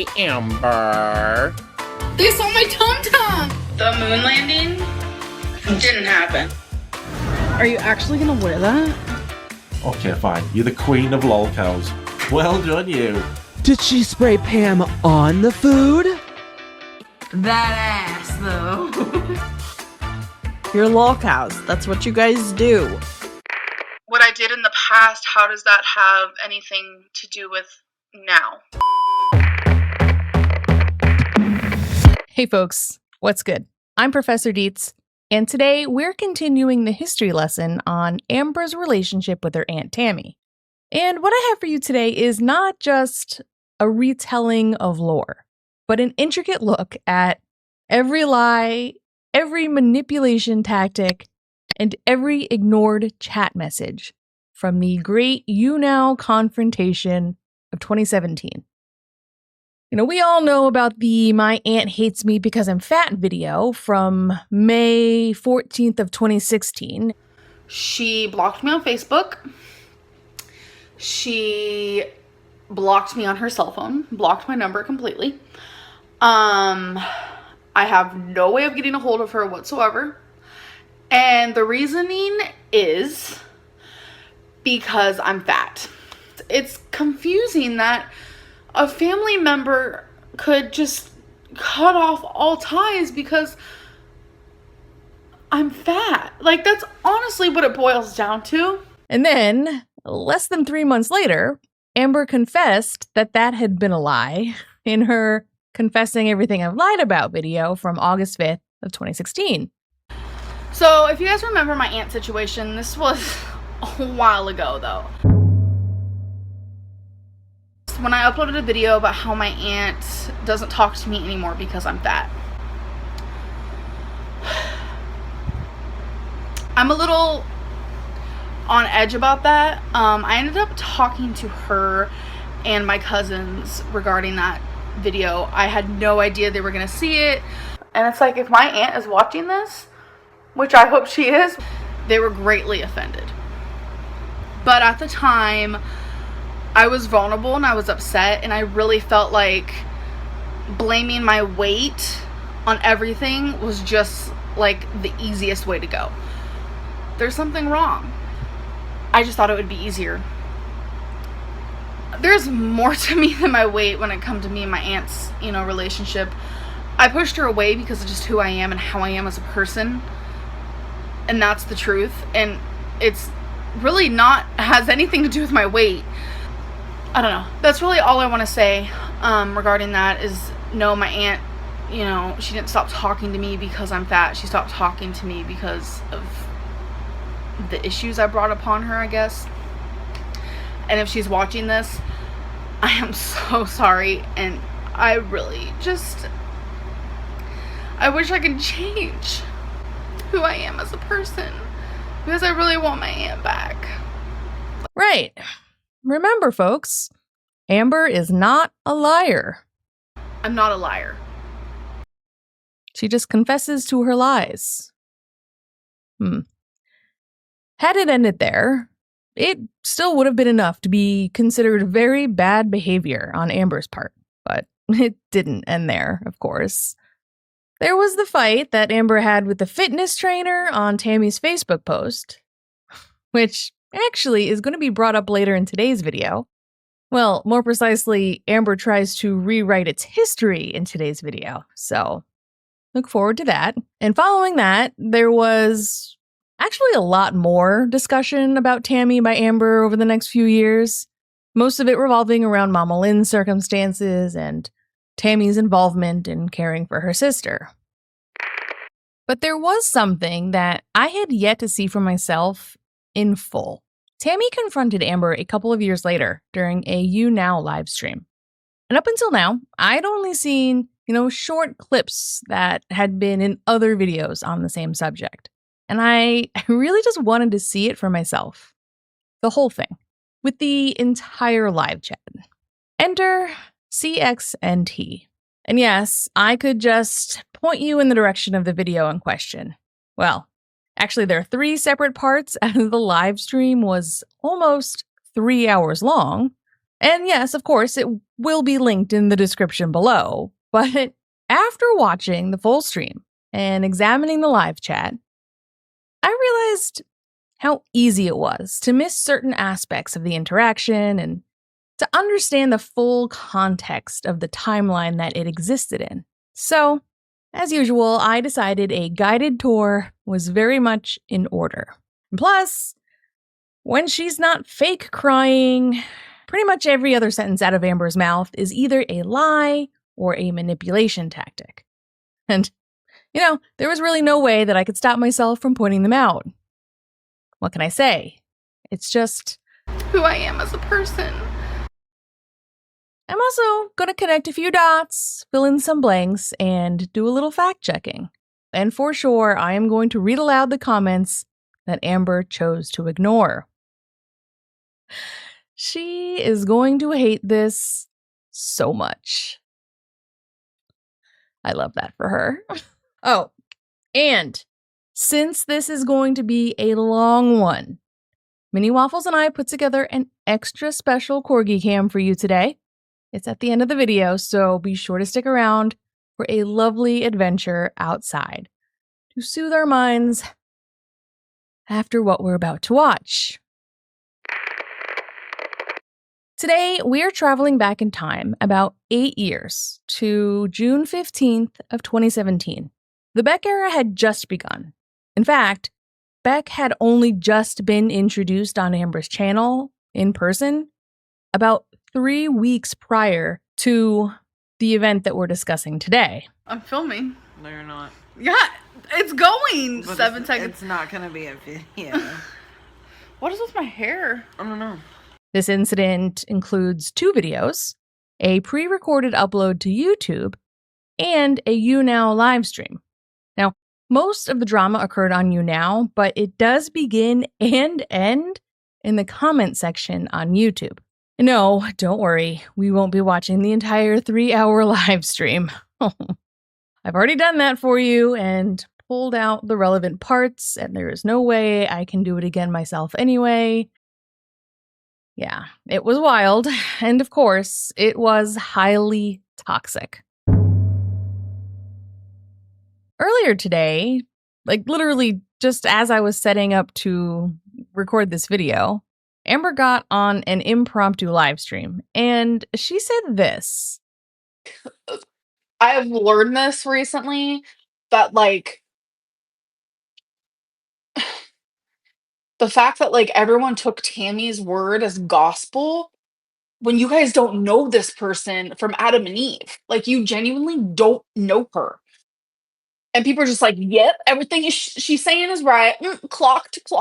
Hey, Amber. They saw my tum-tum! The moon landing didn't happen. Are you actually gonna wear that? Okay, fine. You're the queen of lolcows. Well done, you. Did she spray Pam on the food? That ass, though. You're lolcows. That's what you guys do. What I did in the past, how does that have anything to do with now? Hey folks, what's good? I'm Professor Dietz, and today we're continuing the history lesson on Amber's relationship with her Aunt Tammie. And what I have for you today is not just a retelling of lore, but an intricate look at every lie, every manipulation tactic, and every ignored chat message from the great YouNow confrontation of 2017. You know, we all know about the My Aunt Hates Me Because I'm Fat video from May 14th of 2016. She blocked me on Facebook. She blocked me on her cell phone, blocked my number completely. I have no way of getting a hold of her whatsoever. And the reasoning is because I'm fat. It's confusing that a family member could just cut off all ties because I'm fat. Like, that's honestly what it boils down to. And then, less than 3 months later, Amber confessed that that had been a lie in her Confessing Everything I've Lied About video from August 5th of 2016. So, if you guys remember my aunt situation, this was a while ago, though. When I uploaded a video about how my aunt doesn't talk to me anymore because I'm fat. I'm a little on edge about that. I ended up talking to her and my cousins regarding that video. I had no idea they were going to see it. And it's like, if my aunt is watching this, which I hope she is, they were greatly offended. But at the time, I was vulnerable and I was upset, and I really felt like blaming my weight on everything was just like the easiest way to go. There's something wrong. I just thought it would be easier. There's more to me than my weight when it comes to me and my aunt's, relationship. I pushed her away because of just who I am and how I am as a person. And that's the truth. And it's really has anything to do with my weight. I don't know. That's really all I want to say regarding that is, no, my aunt, she didn't stop talking to me because I'm fat. She stopped talking to me because of the issues I brought upon her, I guess. And if she's watching this, I am so sorry. And I really I wish I could change who I am as a person, because I really want my aunt back. Right. Remember, folks, Amber is not a liar. I'm not a liar. She just confesses to her lies. Had it ended there, it still would have been enough to be considered very bad behavior on Amber's part. But it didn't end there, of course. There was the fight that Amber had with the fitness trainer on Tammie's Facebook post, which actually is going to be brought up later in today's video. Well, more precisely, Amber tries to rewrite its history in today's video, so look forward to that. And following that, there was actually a lot more discussion about Tammie by Amber over the next few years, most of it revolving around Mama Lynn's circumstances and Tammie's involvement in caring for her sister. But there was something that I had yet to see for myself in full. Tammie confronted Amber a couple of years later during a YouNow live stream. And up until now, I'd only seen, short clips that had been in other videos on the same subject. And I really just wanted to see it for myself. The whole thing, with the entire live chat. Enter CXNT. And yes, I could just point you in the direction of the video in question. Well, actually, there are 3 separate parts, and the live stream was almost 3 hours long. And yes, of course, it will be linked in the description below. But after watching the full stream and examining the live chat, I realized how easy it was to miss certain aspects of the interaction and to understand the full context of the timeline that it existed in. So, as usual, I decided a guided tour was very much in order. And plus, when she's not fake crying, pretty much every other sentence out of Amber's mouth is either a lie or a manipulation tactic. And, there was really no way that I could stop myself from pointing them out. What can I say? It's just who I am as a person. I'm also going to connect a few dots, fill in some blanks, and do a little fact-checking. And for sure, I am going to read aloud the comments that Amber chose to ignore. She is going to hate this so much. I love that for her. Oh, and since this is going to be a long one, Mini Waffles and I put together an extra special Corgi Cam for you today. It's at the end of the video, so be sure to stick around for a lovely adventure outside to soothe our minds after what we're about to watch. Today, we are traveling back in time about 8 years to June 15th of 2017. The Beck era had just begun. In fact, Beck had only just been introduced on Amber's channel in person about 3 weeks prior to the event that we're discussing today. I'm filming. No, you're not. Yeah, it's going. But 7 seconds. It's not gonna be a video. What is with my hair? I don't know. This incident includes 2 videos, a pre-recorded upload to YouTube, and a YouNow live stream. Now, most of the drama occurred on YouNow, but it does begin and end in the comment section on YouTube. No, don't worry, we won't be watching the entire 3-hour live stream. I've already done that for you and pulled out the relevant parts, and there is no way I can do it again myself anyway. Yeah, it was wild, and of course, it was highly toxic. Earlier today, literally just as I was setting up to record this video, Amber got on an impromptu live stream, and she said this. I have learned this recently, that the fact that everyone took Tammie's word as gospel when you guys don't know this person from Adam and Eve. You genuinely don't know her. And people are just yep, everything she's saying is right. Clocked. It's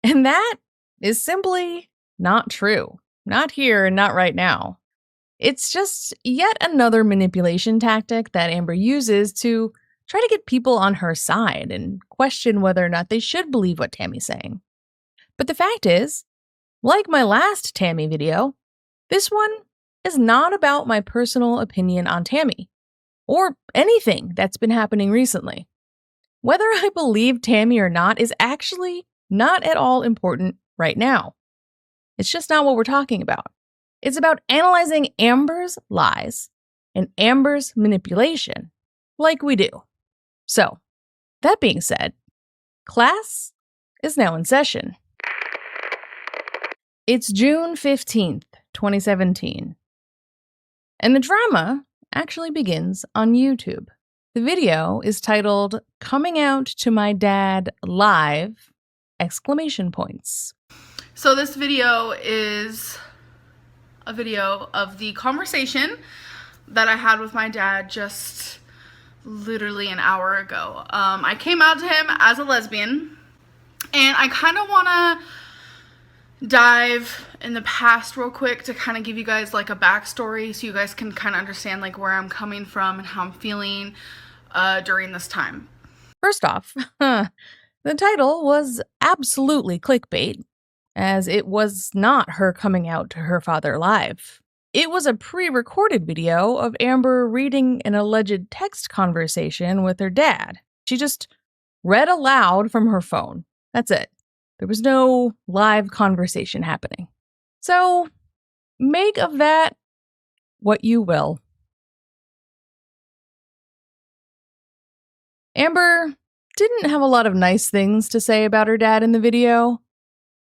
And that is simply not true. Not here and not right now. It's just yet another manipulation tactic that Amber uses to try to get people on her side and question whether or not they should believe what Tammie's saying. But the fact is, like my last Tammie video, this one is not about my personal opinion on Tammie, or anything that's been happening recently. Whether I believe Tammie or not is actually not at all important right now. It's just not what we're talking about. It's about analyzing Amber's lies and Amber's manipulation, like we do. So, that being said, class is now in session. It's June 15th, 2017. And the drama actually begins on YouTube. The video is titled "Coming Out to My Dad Live!" exclamation points. So this video is a video of the conversation that I had with my dad just literally an hour ago. I came out to him as a lesbian, and I kind of want to dive in the past real quick to kind of give you guys a backstory so you guys can kind of understand where I'm coming from and how I'm feeling during this time. First off, the title was absolutely clickbait, as it was not her coming out to her father live. It was a pre-recorded video of Amber reading an alleged text conversation with her dad. She just read aloud from her phone. That's it. There was no live conversation happening. So, make of that what you will. Amber didn't have a lot of nice things to say about her dad in the video,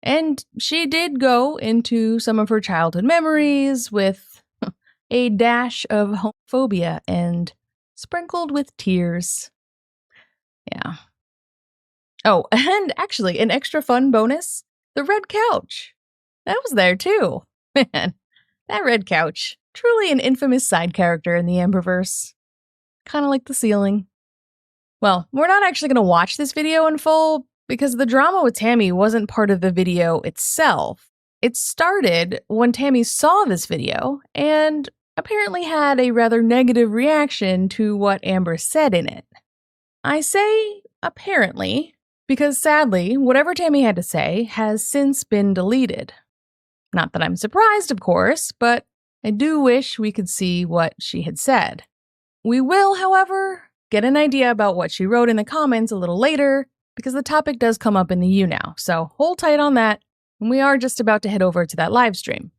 and she did go into some of her childhood memories with a dash of homophobia and sprinkled with tears. Yeah. Oh, and actually, an extra fun bonus, the red couch. That was there too. Man, that red couch. Truly an infamous side character in the Amberverse. Kind of like the ceiling. Well, we're not actually going to watch this video in full because the drama with Tammie wasn't part of the video itself. It started when Tammie saw this video and apparently had a rather negative reaction to what Amber said in it. I say apparently because sadly, whatever Tammie had to say has since been deleted. Not that I'm surprised, of course, but I do wish we could see what she had said. We will, however, get an idea about what she wrote in the comments a little later, because the topic does come up in the YouNow, so hold tight on that, and we are just about to head over to that live stream.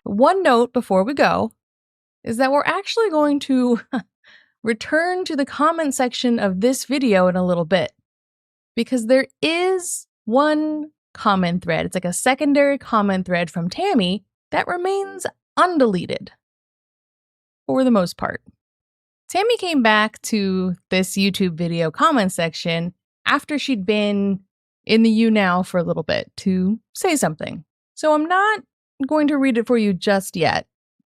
One note before we go is that we're actually going to return to the comment section of this video in a little bit, because there is one comment thread. It's like a secondary comment thread from Tammie that remains undeleted for the most part. Tammie came back to this YouTube video comment section after she'd been in the YouNow for a little bit to say something. So I'm not going to read it for you just yet,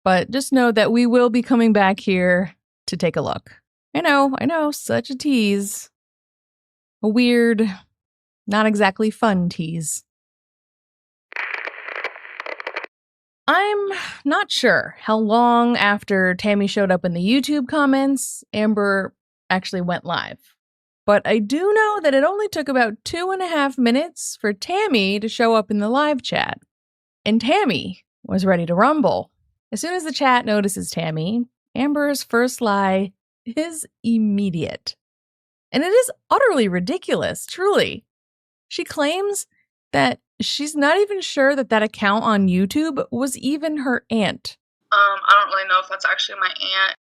but just know that we will be coming back here to take a look. I know, such a tease. A weird, not exactly fun tease. I'm not sure how long after Tammie showed up in the YouTube comments, Amber actually went live. But I do know that it only took about 2.5 minutes for Tammie to show up in the live chat. And Tammie was ready to rumble. As soon as the chat notices Tammie, Amber's first lie is immediate. And it is utterly ridiculous, truly. She claims that she's not even sure that account on YouTube was even her aunt. I don't really know if that's actually my aunt.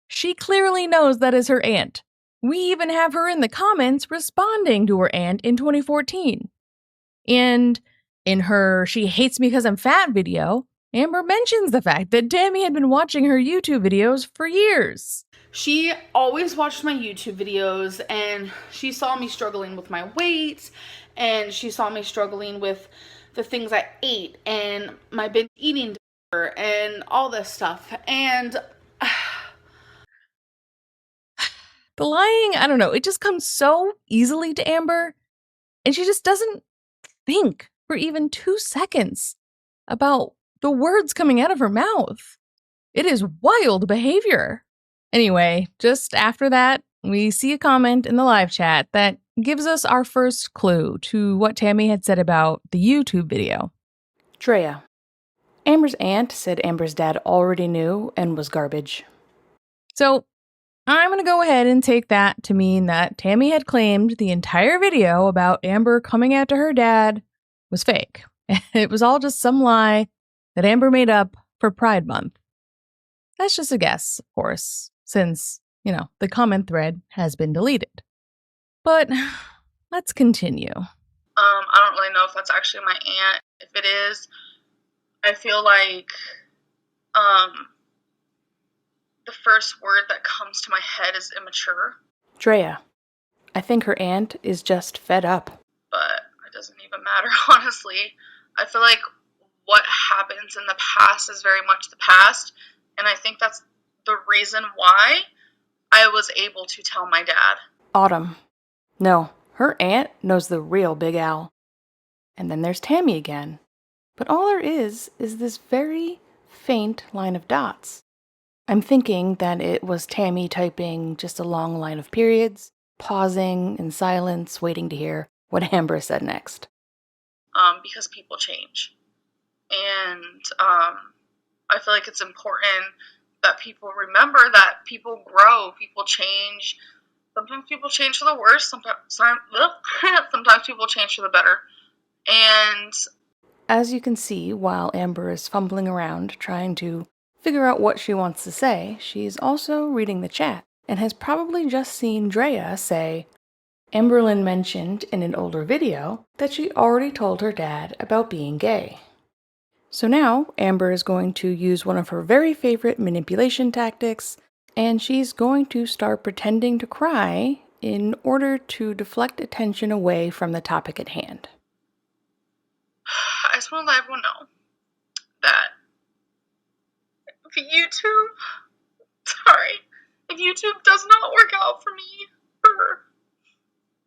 She clearly knows that is her aunt. We even have her in the comments responding to her aunt in 2014. And in her "She Hates Me Because I'm Fat" video, Amber mentions the fact that Tammie had been watching her YouTube videos for years. She always watched my YouTube videos, and she saw me struggling with my weight, and she saw me struggling with the things I ate, and my binge eating disorder, and all this stuff. And the lying, I don't know, it just comes so easily to Amber, and she just doesn't think for even 2 seconds about the words coming out of her mouth. It is wild behavior. Anyway, just after that, we see a comment in the live chat that gives us our first clue to what Tammie had said about the YouTube video. Drea. Amber's aunt said Amber's dad already knew and was garbage. So, I'm going to go ahead and take that to mean that Tammie had claimed the entire video about Amber coming out to her dad was fake. It was all just some lie that Amber made up for Pride Month. That's just a guess, of course, since, the comment thread has been deleted. But let's continue. I don't really know if that's actually my aunt. If it is, I feel like the first word that comes to my head is immature. Drea. I think her aunt is just fed up. But it doesn't even matter, honestly. I feel like what happens in the past is very much the past, and I think that's the reason why I was able to tell my dad. Autumn. No, her aunt knows the real Big Al. And then there's Tammie again. But all there is this very faint line of dots. I'm thinking that it was Tammie typing just a long line of periods, pausing in silence, waiting to hear what Amber said next. Because people change. And I feel like it's important that people remember that people grow, people change. Sometimes people change for the worse, sometimes people change for the better. And As you can see, while Amber is fumbling around trying to figure out what she wants to say, she's also reading the chat and has probably just seen Drea say, Amberlynn mentioned in an older video that she already told her dad about being gay. So now Amber is going to use one of her very favorite manipulation tactics, and she's going to start pretending to cry in order to deflect attention away from the topic at hand. I just want to let everyone know that if YouTube does not work out for me for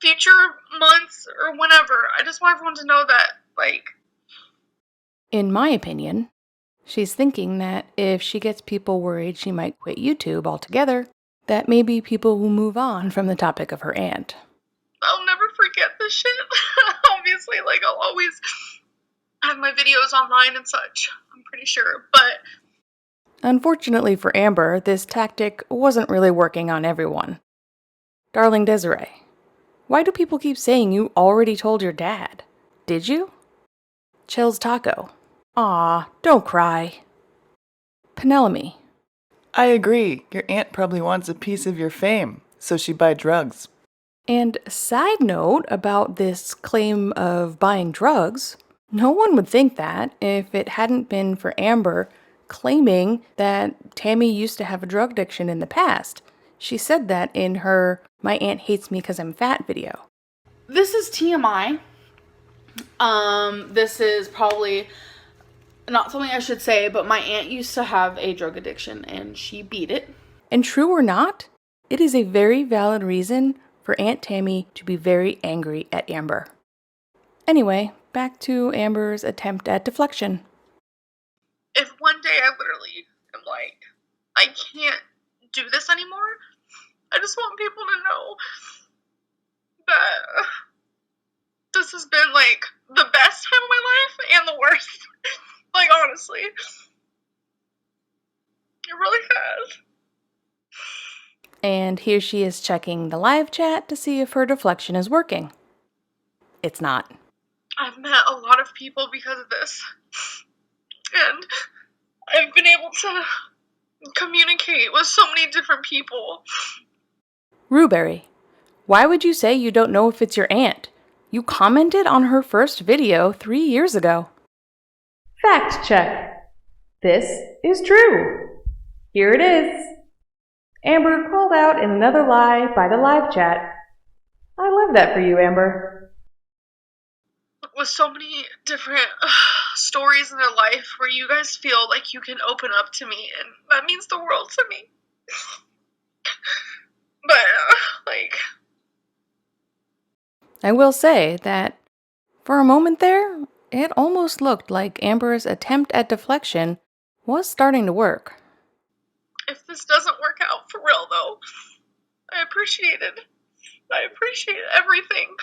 future months or whenever, I just want everyone to know that, In my opinion, she's thinking that if she gets people worried she might quit YouTube altogether, that maybe people will move on from the topic of her aunt. I'll never forget this shit. Obviously, I'll always have my videos online and such, I'm pretty sure, but Unfortunately for Amber, this tactic wasn't really working on everyone. Darling Desiree, why do people keep saying you already told your dad? Did you? Chill's Taco. Aw, don't cry. Penelope. I agree. Your aunt probably wants a piece of your fame, so she buy drugs. And side note about this claim of buying drugs, no one would think that if it hadn't been for Amber claiming that Tammie used to have a drug addiction in the past. She said that in her My Aunt Hates Me 'Cause I'm Fat video. this is TMI. This is probably not something I should say, but my aunt used to have a drug addiction and she beat it. And true or not, it is a very valid reason for Aunt Tammie to be very angry at Amber. Anyway, back to Amber's attempt at deflection. If one day I literally am like, I can't do this anymore, I just want people to know that this has been the best time of my life and the worst. Honestly. It really has. And here she is checking the live chat to see if her deflection is working. It's not. I've met a lot of people because of this. And I've been able to communicate with so many different people. Ruberry, why would you say you don't know if it's your aunt? You commented on her first video 3 years ago. Fact check. This is true. Here it is. Amber called out in another lie by the live chat. I love that for you, Amber. With so many different stories in their life where you guys feel like you can open up to me, and that means the world to me. But, I will say that for a moment there, it almost looked like Amber's attempt at deflection was starting to work. if this doesn't work out for real, though, I appreciate it. I appreciate everything.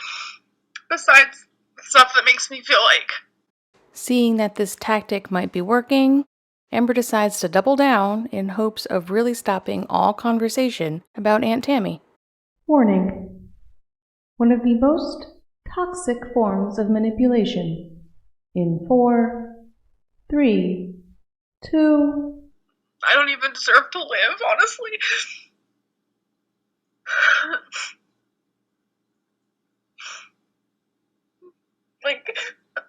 Besides stuff that makes me feel like. Seeing that this tactic might be working, Amber decides to double down in hopes of really stopping all conversation about Aunt Tammie. Warning. One of the most toxic forms of manipulation. In 4, 3, 2... I don't even deserve to live, honestly.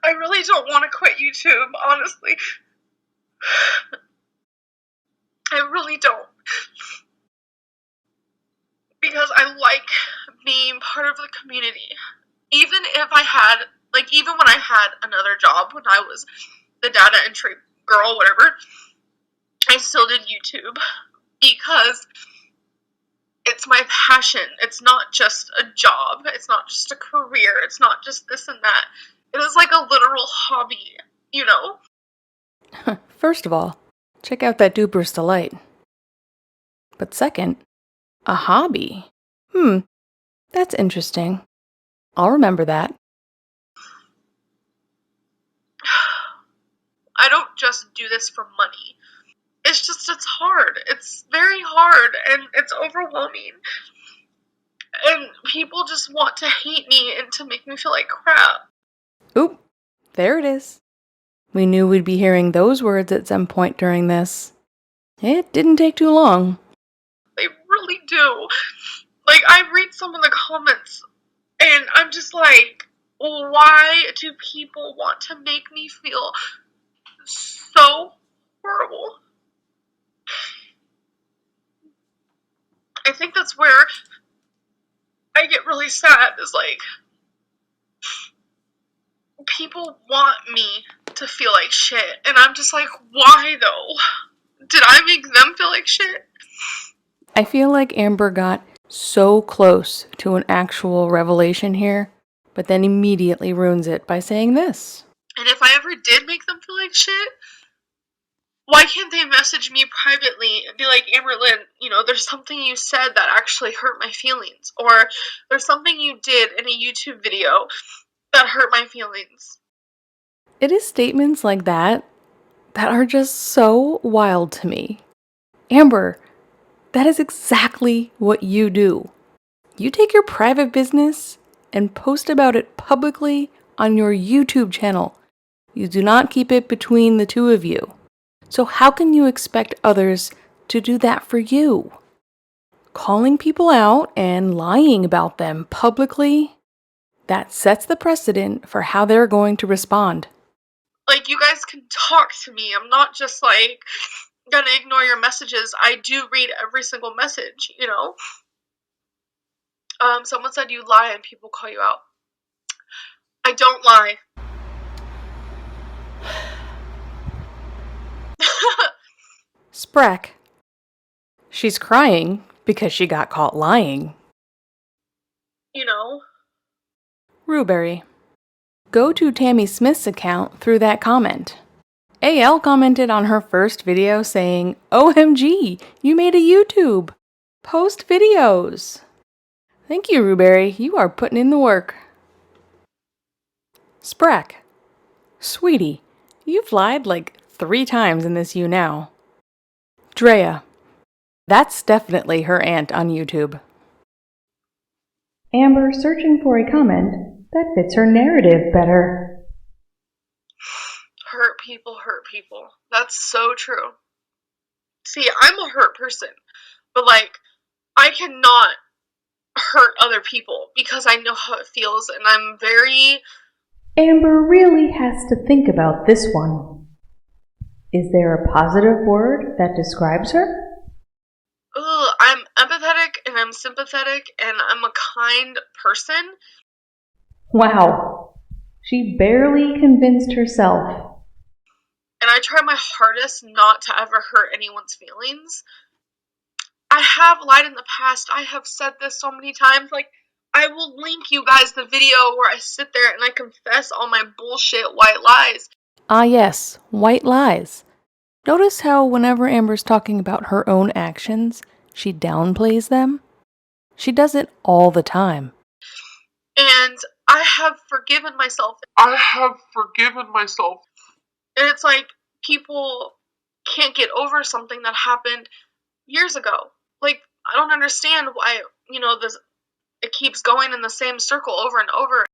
I really don't want to quit YouTube, honestly. I really don't. Because I like being part of the community. Even if I had, even when I had another job, when I was the data entry girl, whatever, I still did YouTube. Because it's my passion. It's not just a job. It's not just a career. It's not just this and that. It is like a literal hobby, you know? First of all, check out that Duper's Delight. But second, a hobby? That's interesting. I'll remember that. I don't just do this for money. It's hard. It's very hard, and it's overwhelming. And people just want to hate me and to make me feel like crap. Oop, there it is. We knew we'd be hearing those words at some point during this. It didn't take too long. They really do. Like, I read some of the comments, and I'm just like, why do people want to make me feel so horrible? I think that's where I get really sad, is like, people want me to feel like shit, and I'm just like, why though? Did I make them feel like shit? I feel like Amber got so close to an actual revelation here, but then immediately ruins it by saying this. And if I ever did make them feel like shit, why can't they message me privately and be like, Amberlynn, you know, there's something you said that actually hurt my feelings, or there's something you did in a YouTube video that hurt my feelings. It is statements like that are just so wild to me. Amber, that is exactly what you do. You take your private business and post about it publicly on your YouTube channel. You do not keep it between the two of you. So how can you expect others to do that for you? Calling people out and lying about them publicly, that sets the precedent for how they're going to respond. Like, you guys can talk to me. I'm not just like gonna ignore your messages. I do read every single message, you know? Someone said you lie and people call you out. I don't lie. Sprack. She's crying because she got caught lying. You know? Ruberry. Go to Tammie Smith's account through that comment. AL commented on her first video saying, OMG, you made a YouTube. Post videos. Thank you, Ruberry. You are putting in the work. Sprack. Sweetie, you've lied like 3 times in this YouNow. Drea. That's definitely her aunt on YouTube. Amber searching for a comment that fits her narrative better. Hurt people hurt people. That's so true. See, I'm a hurt person, but like, I cannot hurt other people because I know how it feels, and I'm very... Amber really has to think about this one. Is there a positive word that describes her? I'm empathetic and I'm sympathetic and I'm a kind person. Wow. She barely convinced herself. And I try my hardest not to ever hurt anyone's feelings. I have lied in the past. I have said this so many times. Like, I will link you guys the video where I sit there and I confess all my bullshit white lies. Ah yes, white lies. Notice how whenever Amber's talking about her own actions, she downplays them? She does it all the time. And I have forgiven myself. And it's like, people can't get over something that happened years ago. Like, I don't understand why, you know, it keeps going in the same circle over and over.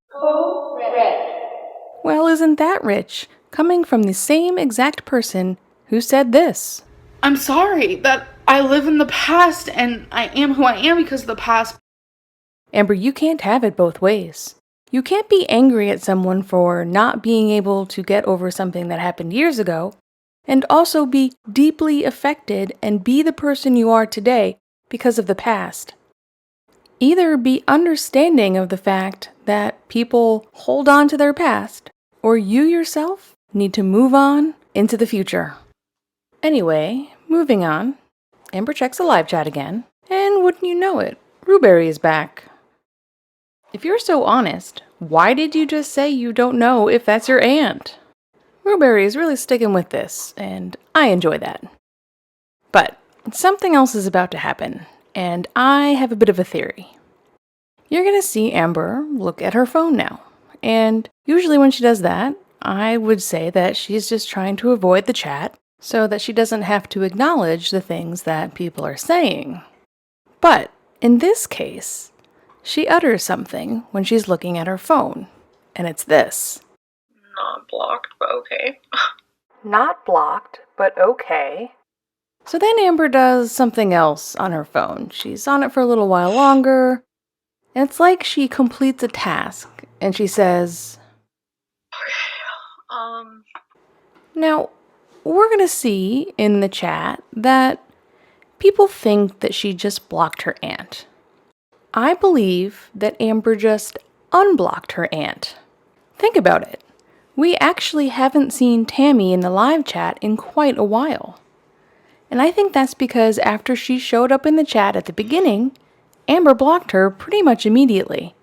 Well, isn't that rich? Coming from the same exact person who said this. I'm sorry that I live in the past and I am who I am because of the past. Amber, you can't have it both ways. You can't be angry at someone for not being able to get over something that happened years ago, and also be deeply affected and be the person you are today because of the past. Either be understanding of the fact that people hold on to their past, or you yourself need to move on into the future. Anyway, moving on. Amber checks the live chat again, and wouldn't you know it, Ruberry is back. If you're so honest, why did you just say you don't know if that's your aunt? Ruberry is really sticking with this, and I enjoy that. But something else is about to happen, and I have a bit of a theory. You're going to see Amber look at her phone now, and usually when she does that, I would say that she's just trying to avoid the chat so that she doesn't have to acknowledge the things that people are saying. But in this case, she utters something when she's looking at her phone, and it's this. No. Not blocked, but okay. Not blocked, but okay. So then Amber does something else on her phone. She's on it for a little while longer, and it's like she completes a task, and she says, Now, we're gonna see in the chat that people think that she just blocked her aunt. I believe that Amber just unblocked her aunt. Think about it. We actually haven't seen Tammie in the live chat in quite a while. And I think that's because after she showed up in the chat at the beginning, Amber blocked her pretty much immediately.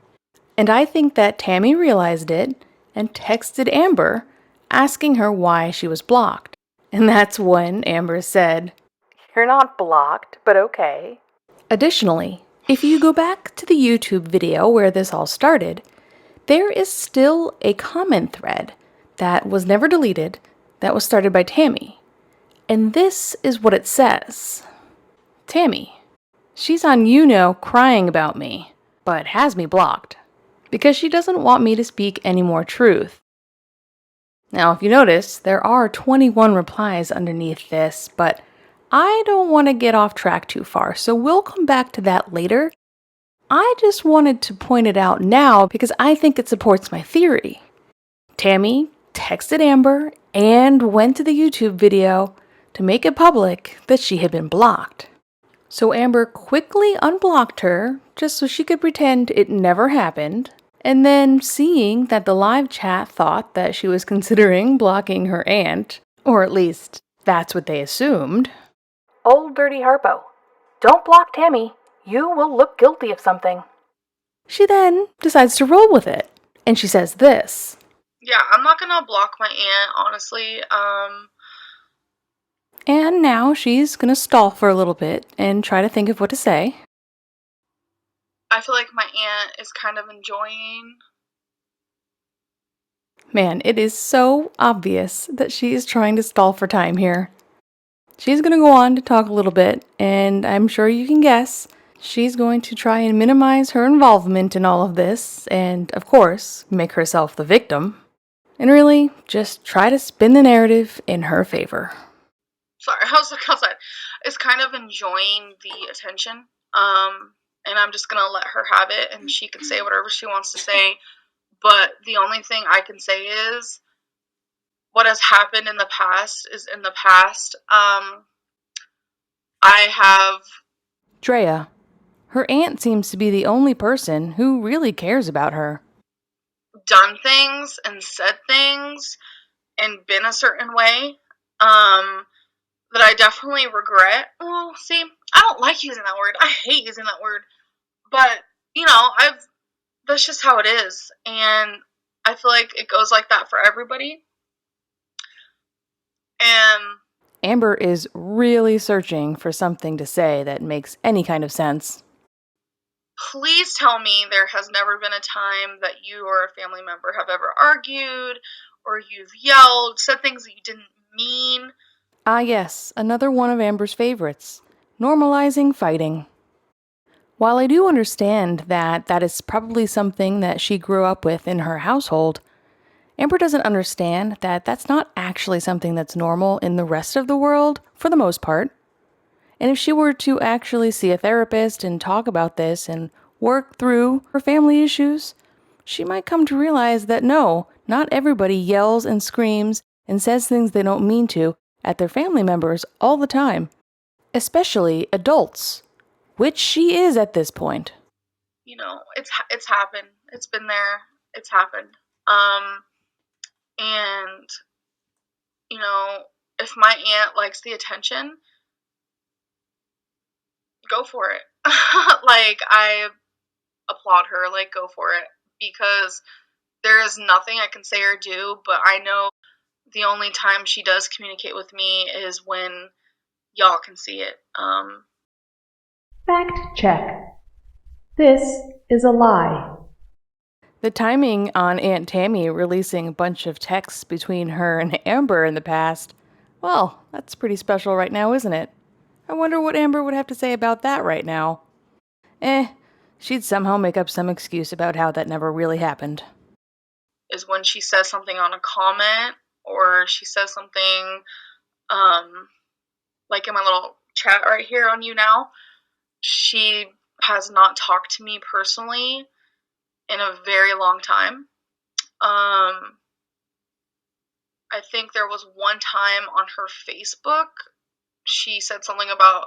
And I think that Tammie realized it and texted Amber asking her why she was blocked. And that's when Amber said, "You're not blocked, but okay." Additionally, if you go back to the YouTube video where this all started, there is still a comment thread that was never deleted that was started by Tammie. And this is what it says. Tammie, she's on YouNow crying about me, but has me blocked because she doesn't want me to speak any more truth. Now, if you notice, there are 21 replies underneath this, but I don't want to get off track too far, so we'll come back to that later. I just wanted to point it out now because I think it supports my theory. Tammie texted Amber and went to the YouTube video to make it public that she had been blocked. So Amber quickly unblocked her just so she could pretend it never happened. And then, seeing that the live chat thought that she was considering blocking her aunt, or at least that's what they assumed. Old dirty Harpo, don't block Tammie. You will look guilty of something. She then decides to roll with it, and she says this. Yeah, I'm not gonna block my aunt, honestly. And now she's gonna stall for a little bit and try to think of what to say. I feel like my aunt is kind of enjoying. Man, it is so obvious that she is trying to stall for time here. She's gonna go on to talk a little bit, and I'm sure you can guess, she's going to try and minimize her involvement in all of this, and of course, make herself the victim. And really, just try to spin the narrative in her favor. Sorry, I was like outside. Is kind of enjoying the attention. And I'm just gonna let her have it, and she can say whatever she wants to say. But the only thing I can say is, what has happened in the past is in the past. I have... Drea, her aunt seems to be the only person who really cares about her. Done things and said things and been a certain way that I definitely regret. Well, see, I don't like using that word. I hate using that word. But, you know, that's just how it is. And I feel like it goes like that for everybody. And Amber is really searching for something to say that makes any kind of sense. Please tell me there has never been a time that you or a family member have ever argued, or you've yelled, said things that you didn't mean. Ah yes, another one of Amber's favorites. Normalizing fighting. While I do understand that that is probably something that she grew up with in her household, Amber doesn't understand that that's not actually something that's normal in the rest of the world, for the most part. And if she were to actually see a therapist and talk about this and work through her family issues, she might come to realize that no, not everybody yells and screams and says things they don't mean to at their family members all the time, especially adults, which she is at this point. You know, it's happened. It's been there. It's happened. And, you know, if my aunt likes the attention, go for it. Like, I applaud her. Like, go for it. Because there is nothing I can say or do, but I know the only time she does communicate with me is when y'all can see it. Fact check. This is a lie. The timing on Aunt Tammie releasing a bunch of texts between her and Amber in the past, well, that's pretty special right now, isn't it? I wonder what Amber would have to say about that right now. She'd somehow make up some excuse about how that never really happened. is when she says something on a comment, or she says something, like in my little chat right here on YouNow. She has not talked to me personally in a very long time. I think there was one time on her Facebook, she said something about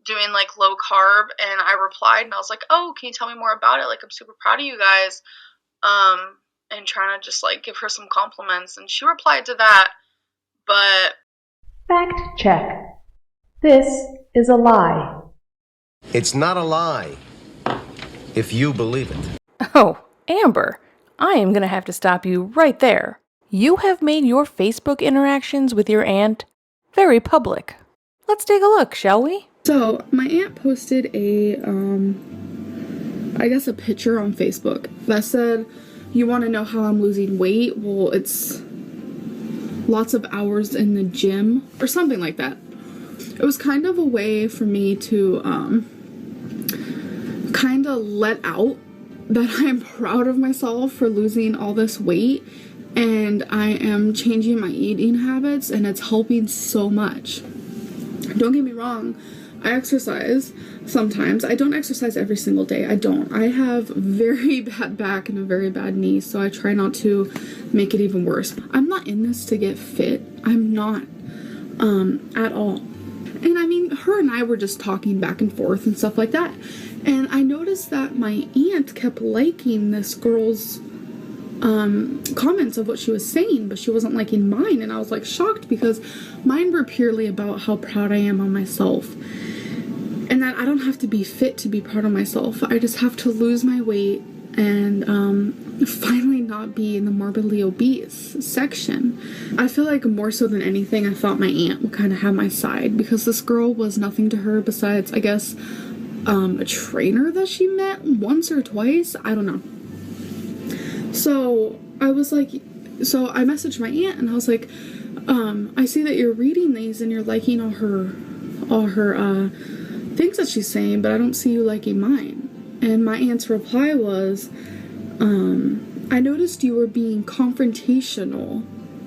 doing like low carb, and I replied and I was like, oh, can you tell me more about it? Like, I'm super proud of you guys. And trying to just like give her some compliments, and she replied to that, but Fact check. This is a lie. It's not a lie, if you believe it. Oh, Amber, I am going to have to stop you right there. You have made your Facebook interactions with your aunt very public. Let's take a look, shall we? So, my aunt posted a picture on Facebook that said, you want to know how I'm losing weight? Well, it's lots of hours in the gym, or something like that. It was kind of a way for me to kind of let out that I'm proud of myself for losing all this weight, and I am changing my eating habits, and it's helping so much. Don't get me wrong, I exercise sometimes. I don't exercise every single day. I don't. I have very bad back and a very bad knee, so I try not to make it even worse. I'm not in this to get fit. I'm not at all. And I mean, her and I were just talking back and forth and stuff like that. And I noticed that my aunt kept liking this girl's comments of what she was saying, but she wasn't liking mine. And I was like shocked, because mine were purely about how proud I am of myself. And that I don't have to be fit to be proud of myself. I just have to lose my weight and finally not be in the morbidly obese section. I feel like more so than anything, I thought my aunt would kind of have my side, because this girl was nothing to her besides, I guess, a trainer that she met once or twice. I don't know. So I was like, so I messaged my aunt and I was like, I see that you're reading these and you're liking all her things that she's saying, but I don't see you liking mine. And my aunt's reply was, I noticed you were being confrontational,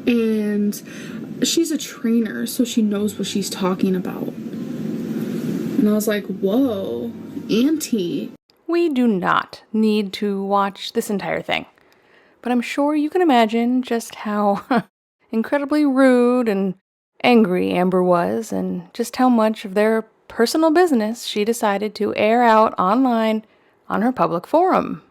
and she's a trainer, so she knows what she's talking about. And I was like, whoa, auntie. We do not need to watch this entire thing, but I'm sure you can imagine just how incredibly rude and angry Amber was, and just how much of their personal business she decided to air out online on her public forum.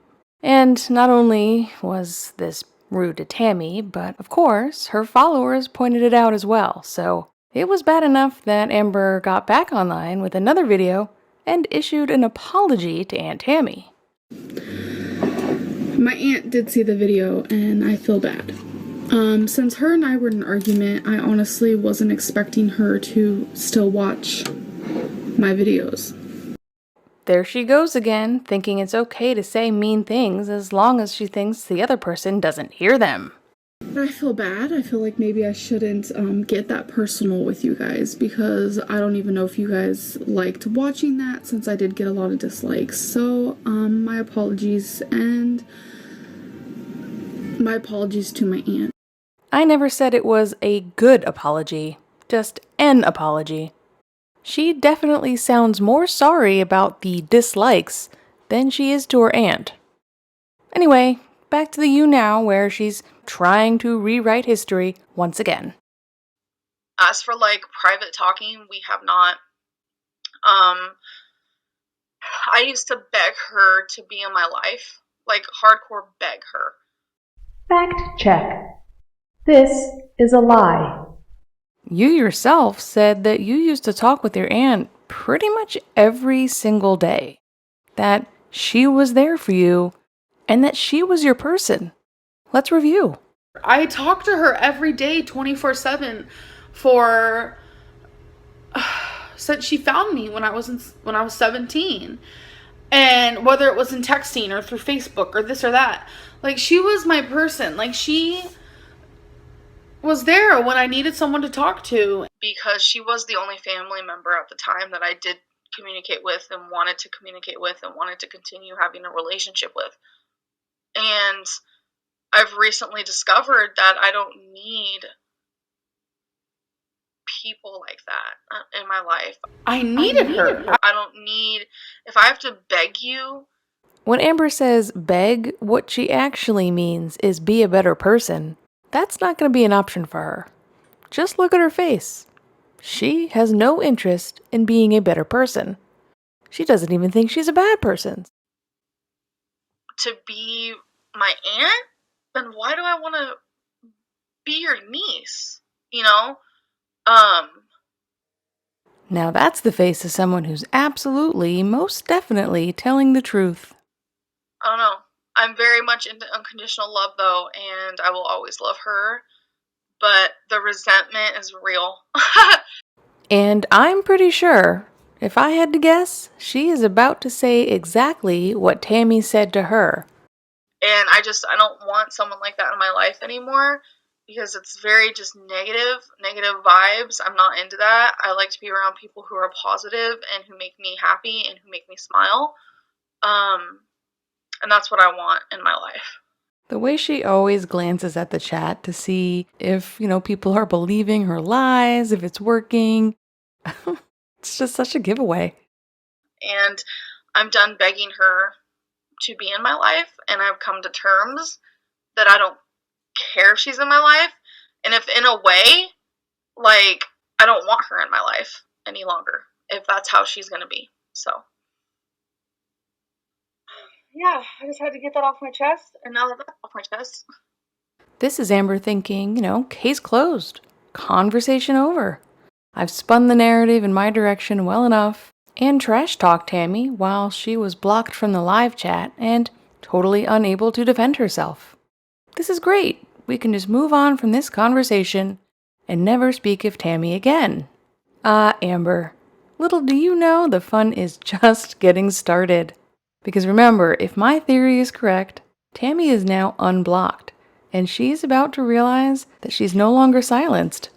And not only was this rude to Tammie, but of course her followers pointed it out as well, so it was bad enough that Amber got back online with another video and issued an apology to Aunt Tammie. My aunt did see the video, and I feel bad. Since her and I were in an argument, I honestly wasn't expecting her to still watch my videos. There she goes again, thinking it's okay to say mean things as long as she thinks the other person doesn't hear them. I feel bad. I feel like maybe I shouldn't get that personal with you guys, because I don't even know if you guys liked watching that, since I did get a lot of dislikes. So my apologies, and my apologies to my aunt. I never said it was a good apology, just an apology. She definitely sounds more sorry about the dislikes than she is to her aunt. Anyway, back to the YouNow, where she's trying to rewrite history once again. As for like private talking, we have not. I used to beg her to be in my life, like hardcore beg her. Fact check. This is a lie. You yourself said that you used to talk with your aunt pretty much every single day. That she was there for you, and that she was your person. Let's review. I talk to her every day, 24/7, for since she found me when I was 17, and whether it was in texting or through Facebook or this or that, like, she was my person. Like, she was there when I needed someone to talk to, because she was the only family member at the time that I did communicate with and wanted to communicate with and wanted to continue having a relationship with. And I've recently discovered that I don't need people like that in my life. I needed her. I don't need, if I have to beg you. When Amber says beg, what she actually means is be a better person. That's not going to be an option for her. Just look at her face. She has no interest in being a better person. She doesn't even think she's a bad person. To be my aunt? Then why do I want to be your niece? You know? Now that's the face of someone who's absolutely, most definitely telling the truth. I don't know. I'm very much into unconditional love, though, and I will always love her. But the resentment is real. And I'm pretty sure, if I had to guess, she is about to say exactly what Tammie said to her. And I don't want someone like that in my life anymore, because it's very just negative vibes. I'm not into that. I like to be around people who are positive and who make me happy and who make me smile. And that's what I want in my life. The way she always glances at the chat to see if, people are believing her lies, if it's working. It's just such a giveaway. And I'm done begging her to be in my life, and I've come to terms that I don't care if she's in my life, and if in a way, like, I don't want her in my life any longer, if that's how she's gonna be. So yeah, I just had to get that off my chest, and now that that's off my chest. This is Amber thinking, case closed. Conversation over. I've spun the narrative in my direction well enough and trash-talked Tammie while she was blocked from the live chat and totally unable to defend herself. This is great. We can just move on from this conversation and never speak of Tammie again. Amber, little do you know the fun is just getting started. Because remember, if my theory is correct, Tammie is now unblocked, and she's about to realize that she's no longer silenced,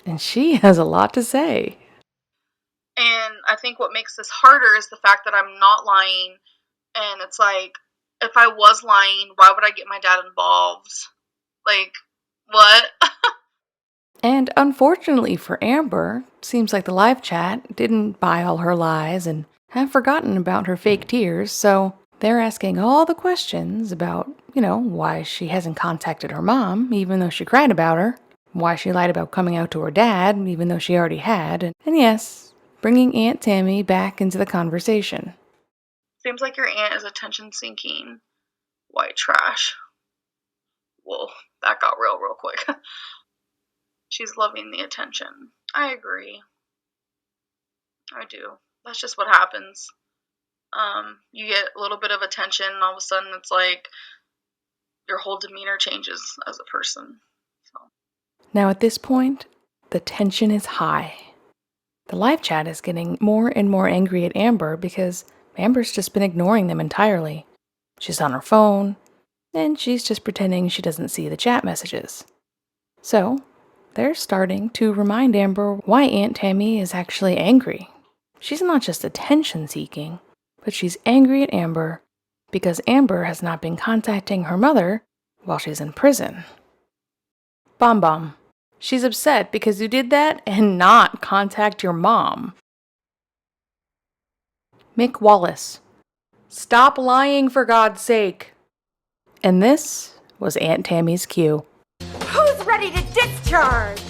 and she has a lot to say. And I think what makes this harder is the fact that I'm not lying, and it's like, if I was lying, why would I get my dad involved? Like, what? And unfortunately for Amber, seems like the live chat didn't buy all her lies and have forgotten about her fake tears, so they're asking all the questions about, why she hasn't contacted her mom, even though she cried about her, why she lied about coming out to her dad, even though she already had, and yes, bringing Aunt Tammie back into the conversation. Seems like your aunt is attention-seeking white trash. Whoa, that got real quick. She's loving the attention. I agree. I do. That's just what happens. You get a little bit of attention, and all of a sudden it's like your whole demeanor changes as a person. So. Now at this point, the tension is high. The live chat is getting more and more angry at Amber because Amber's just been ignoring them entirely. She's on her phone, and she's just pretending she doesn't see the chat messages. So, they're starting to remind Amber why Aunt Tammie is actually angry. She's not just attention-seeking, but she's angry at Amber because Amber has not been contacting her mother while she's in prison. Bomb. She's upset because you did that and not contact your mom. Mick Wallace. Stop lying, for God's sake. And this was Aunt Tammie's cue. Who's ready to discharge?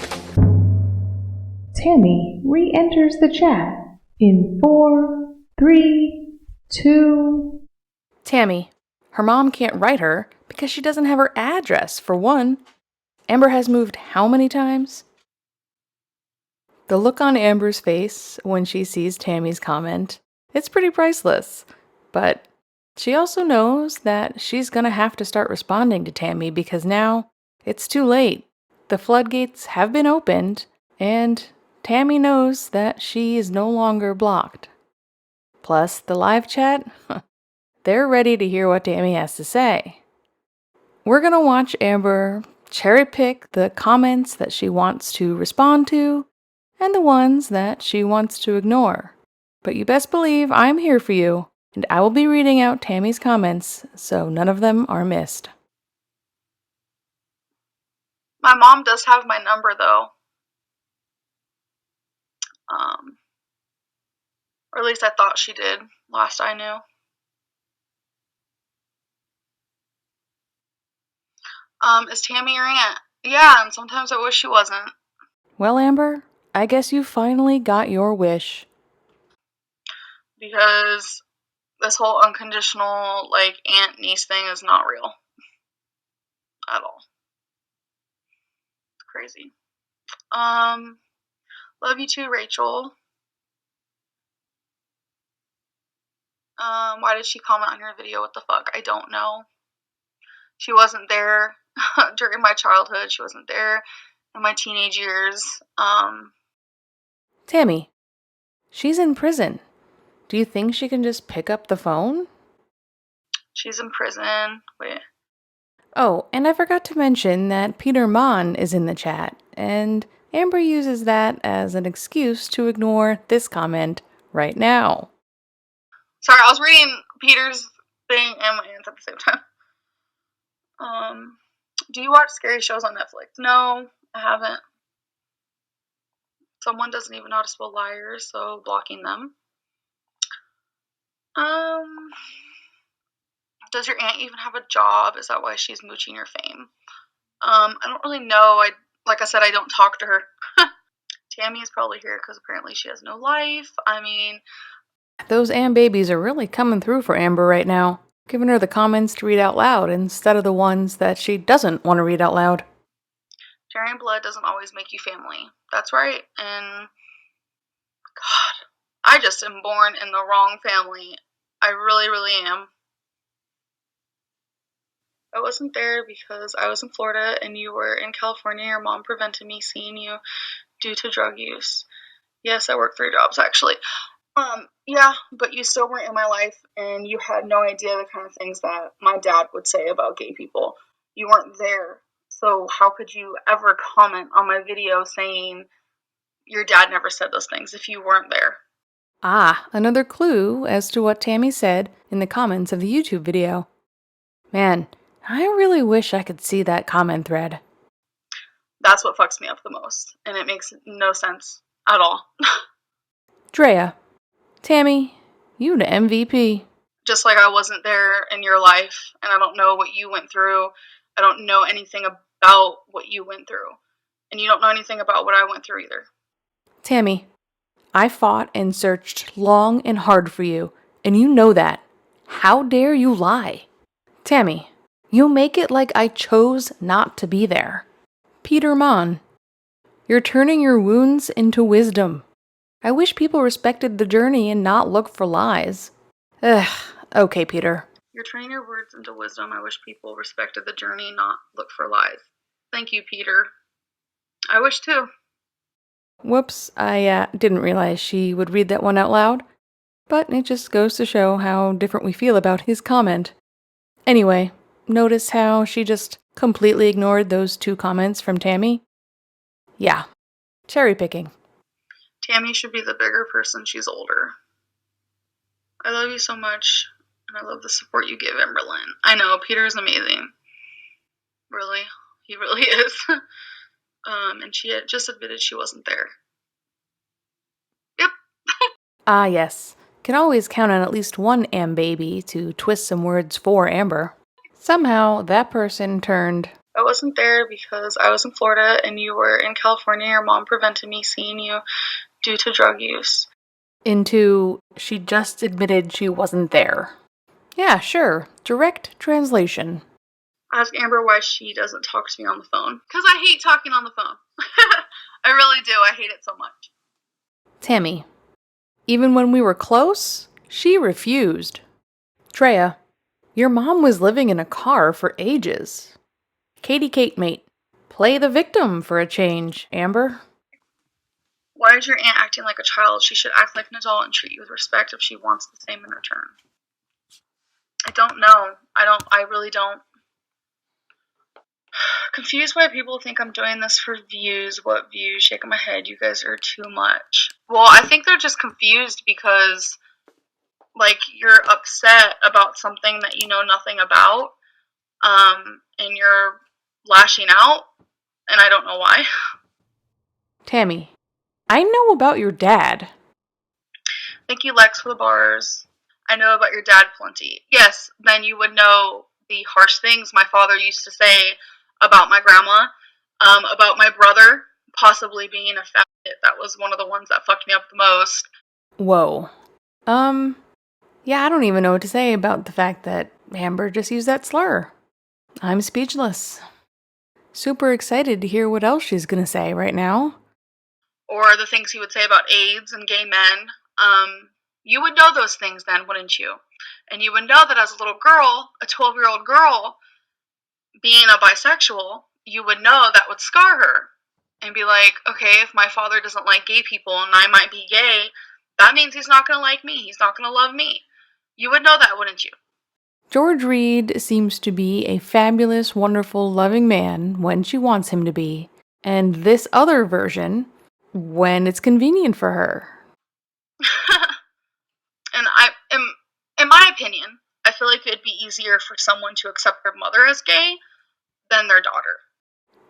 Tammie re-enters the chat in 4, 3, 2... Tammie. Her mom can't write her because she doesn't have her address, for one. Amber has moved how many times? The look on Amber's face when she sees Tammie's comment, it's pretty priceless. But she also knows that she's gonna have to start responding to Tammie because now it's too late. The floodgates have been opened, and Tammie knows that she is no longer blocked. Plus, the live chat, they're ready to hear what Tammie has to say. We're gonna watch Amber cherry pick the comments that she wants to respond to and the ones that she wants to ignore. But you best believe I'm here for you, and I will be reading out Tammie's comments so none of them are missed. My mom does have my number, though. Or at least I thought she did, last I knew. Is Tammie your aunt? Yeah, and sometimes I wish she wasn't. Well, Amber, I guess you finally got your wish. Because this whole unconditional, like, aunt-niece thing is not real. At all. It's crazy. Love you too, Rachel. Why did she comment on your video? What the fuck? I don't know. She wasn't there during my childhood. She wasn't there in my teenage years. Tammie, she's in prison. Do you think she can just pick up the phone? She's in prison. Wait. Oh, and I forgot to mention that Peter Mon is in the chat, and Amber uses that as an excuse to ignore this comment right now. Sorry, I was reading Peter's thing and my aunt's at the same time. Do you watch scary shows on Netflix? No, I haven't. Someone doesn't even know how to spell liars, so blocking them. Does your aunt even have a job? Is that why she's mooching your fame? I don't really know. Like I said, I don't talk to her. Tammie is probably here because apparently she has no life. I mean, those Am babies are really coming through for Amber right now, giving her the comments to read out loud instead of the ones that she doesn't want to read out loud. Sharing blood doesn't always make you family. That's right. And God, I just am born in the wrong family. I really, really am. I wasn't there because I was in Florida and you were in California. Your mom prevented me seeing you due to drug use. Yes, I worked 3 jobs actually. Yeah, but you still weren't in my life and you had no idea the kind of things that my dad would say about gay people. You weren't there. So how could you ever comment on my video saying your dad never said those things if you weren't there? Ah, another clue as to what Tammie said in the comments of the YouTube video. Man, I really wish I could see that comment thread. That's what fucks me up the most, and it makes no sense at all. Drea, Tammie, you the MVP. Just like I wasn't there in your life, and I don't know what you went through. I don't know anything about what you went through. And you don't know anything about what I went through either. Tammie, I fought and searched long and hard for you, and you know that. How dare you lie? Tammie, you make it like I chose not to be there. Peter Mon, you're turning your wounds into wisdom. I wish people respected the journey and not look for lies. Ugh, okay, Peter. You're turning your words into wisdom. I wish people respected the journey, not look for lies. Thank you, Peter. I wish too. Whoops, I didn't realize she would read that one out loud. But it just goes to show how different we feel about his comment. Anyway, notice how she just completely ignored those 2 comments from Tammie? Yeah, cherry picking. Tammie should be the bigger person. She's older. I love you so much, and I love the support you give Amberlynn. I know, Peter is amazing. Really. He really is. And she had just admitted she wasn't there. Yep. Ah, yes. Can always count on at least one Am baby to twist some words for Amber. Somehow, that person turned, I wasn't there because I was in Florida and you were in California. Your mom prevented me seeing you due to drug use. into, she just admitted she wasn't there. Yeah, sure. Direct translation. Ask Amber why she doesn't talk to me on the phone. Because I hate talking on the phone. I really do. I hate it so much. Tammie, even when we were close, she refused. Drea, your mom was living in a car for ages. Katie Kate mate, play the victim for a change, Amber. Why is your aunt acting like a child? She should act like an adult and treat you with respect if she wants the same in return. I don't know. I really don't. Confused why people think I'm doing this for views. What views? Shaking my head. You guys are too much. Well, I think they're just confused because, like, you're upset about something that you know nothing about, and you're lashing out, and I don't know why. Tammie, I know about your dad. Thank you, Lex, for the bars. I know about your dad plenty. Yes, then you would know the harsh things my father used to say about my grandma, about my brother possibly being a faggot. That was one of the ones that fucked me up the most. Whoa. Yeah, I don't even know what to say about the fact that Amber just used that slur. I'm speechless. Super excited to hear what else she's gonna say right now. Or the things he would say about AIDS and gay men. You would know those things then, wouldn't you? And you would know that as a little girl, a 12-year-old girl, being a bisexual, you would know that would scar her. And be like, okay, if my father doesn't like gay people and I might be gay, that means he's not gonna like me. He's not gonna love me. You would know that, wouldn't you? George Reid seems to be a fabulous, wonderful, loving man when she wants him to be. And this other version, when it's convenient for her. And in my opinion, I feel like it'd be easier for someone to accept their mother as gay than their daughter.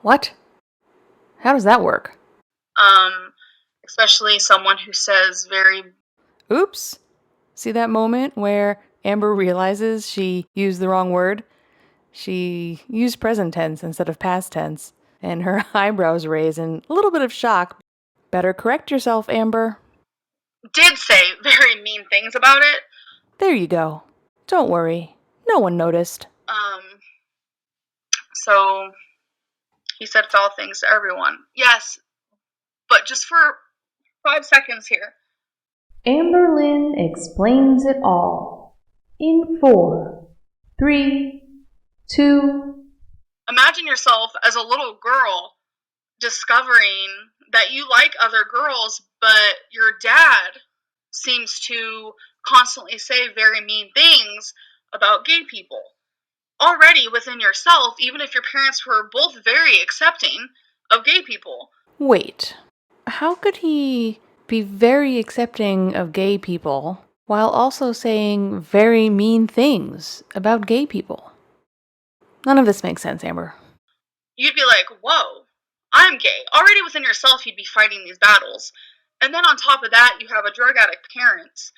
What? How does that work? Especially someone who says very... Oops. See that moment where Amber realizes she used the wrong word? She used present tense instead of past tense, and her eyebrows raise in a little bit of shock. Better correct yourself, Amber. Did say very mean things about it. There you go. Don't worry. No one noticed. So he said foul things to everyone. Yes, but just for 5 seconds here. Amberlynn explains it all. In 4, 3, 2... Imagine yourself as a little girl discovering that you like other girls, but your dad seems to constantly say very mean things about gay people. Already within yourself, even if your parents were both very accepting of gay people. Wait, how could he be very accepting of gay people while also saying very mean things about gay people? None of this makes sense, Amber. You'd be like, whoa, I'm gay. Already within yourself, you'd be fighting these battles. And then on top of that, you have a drug addict parent,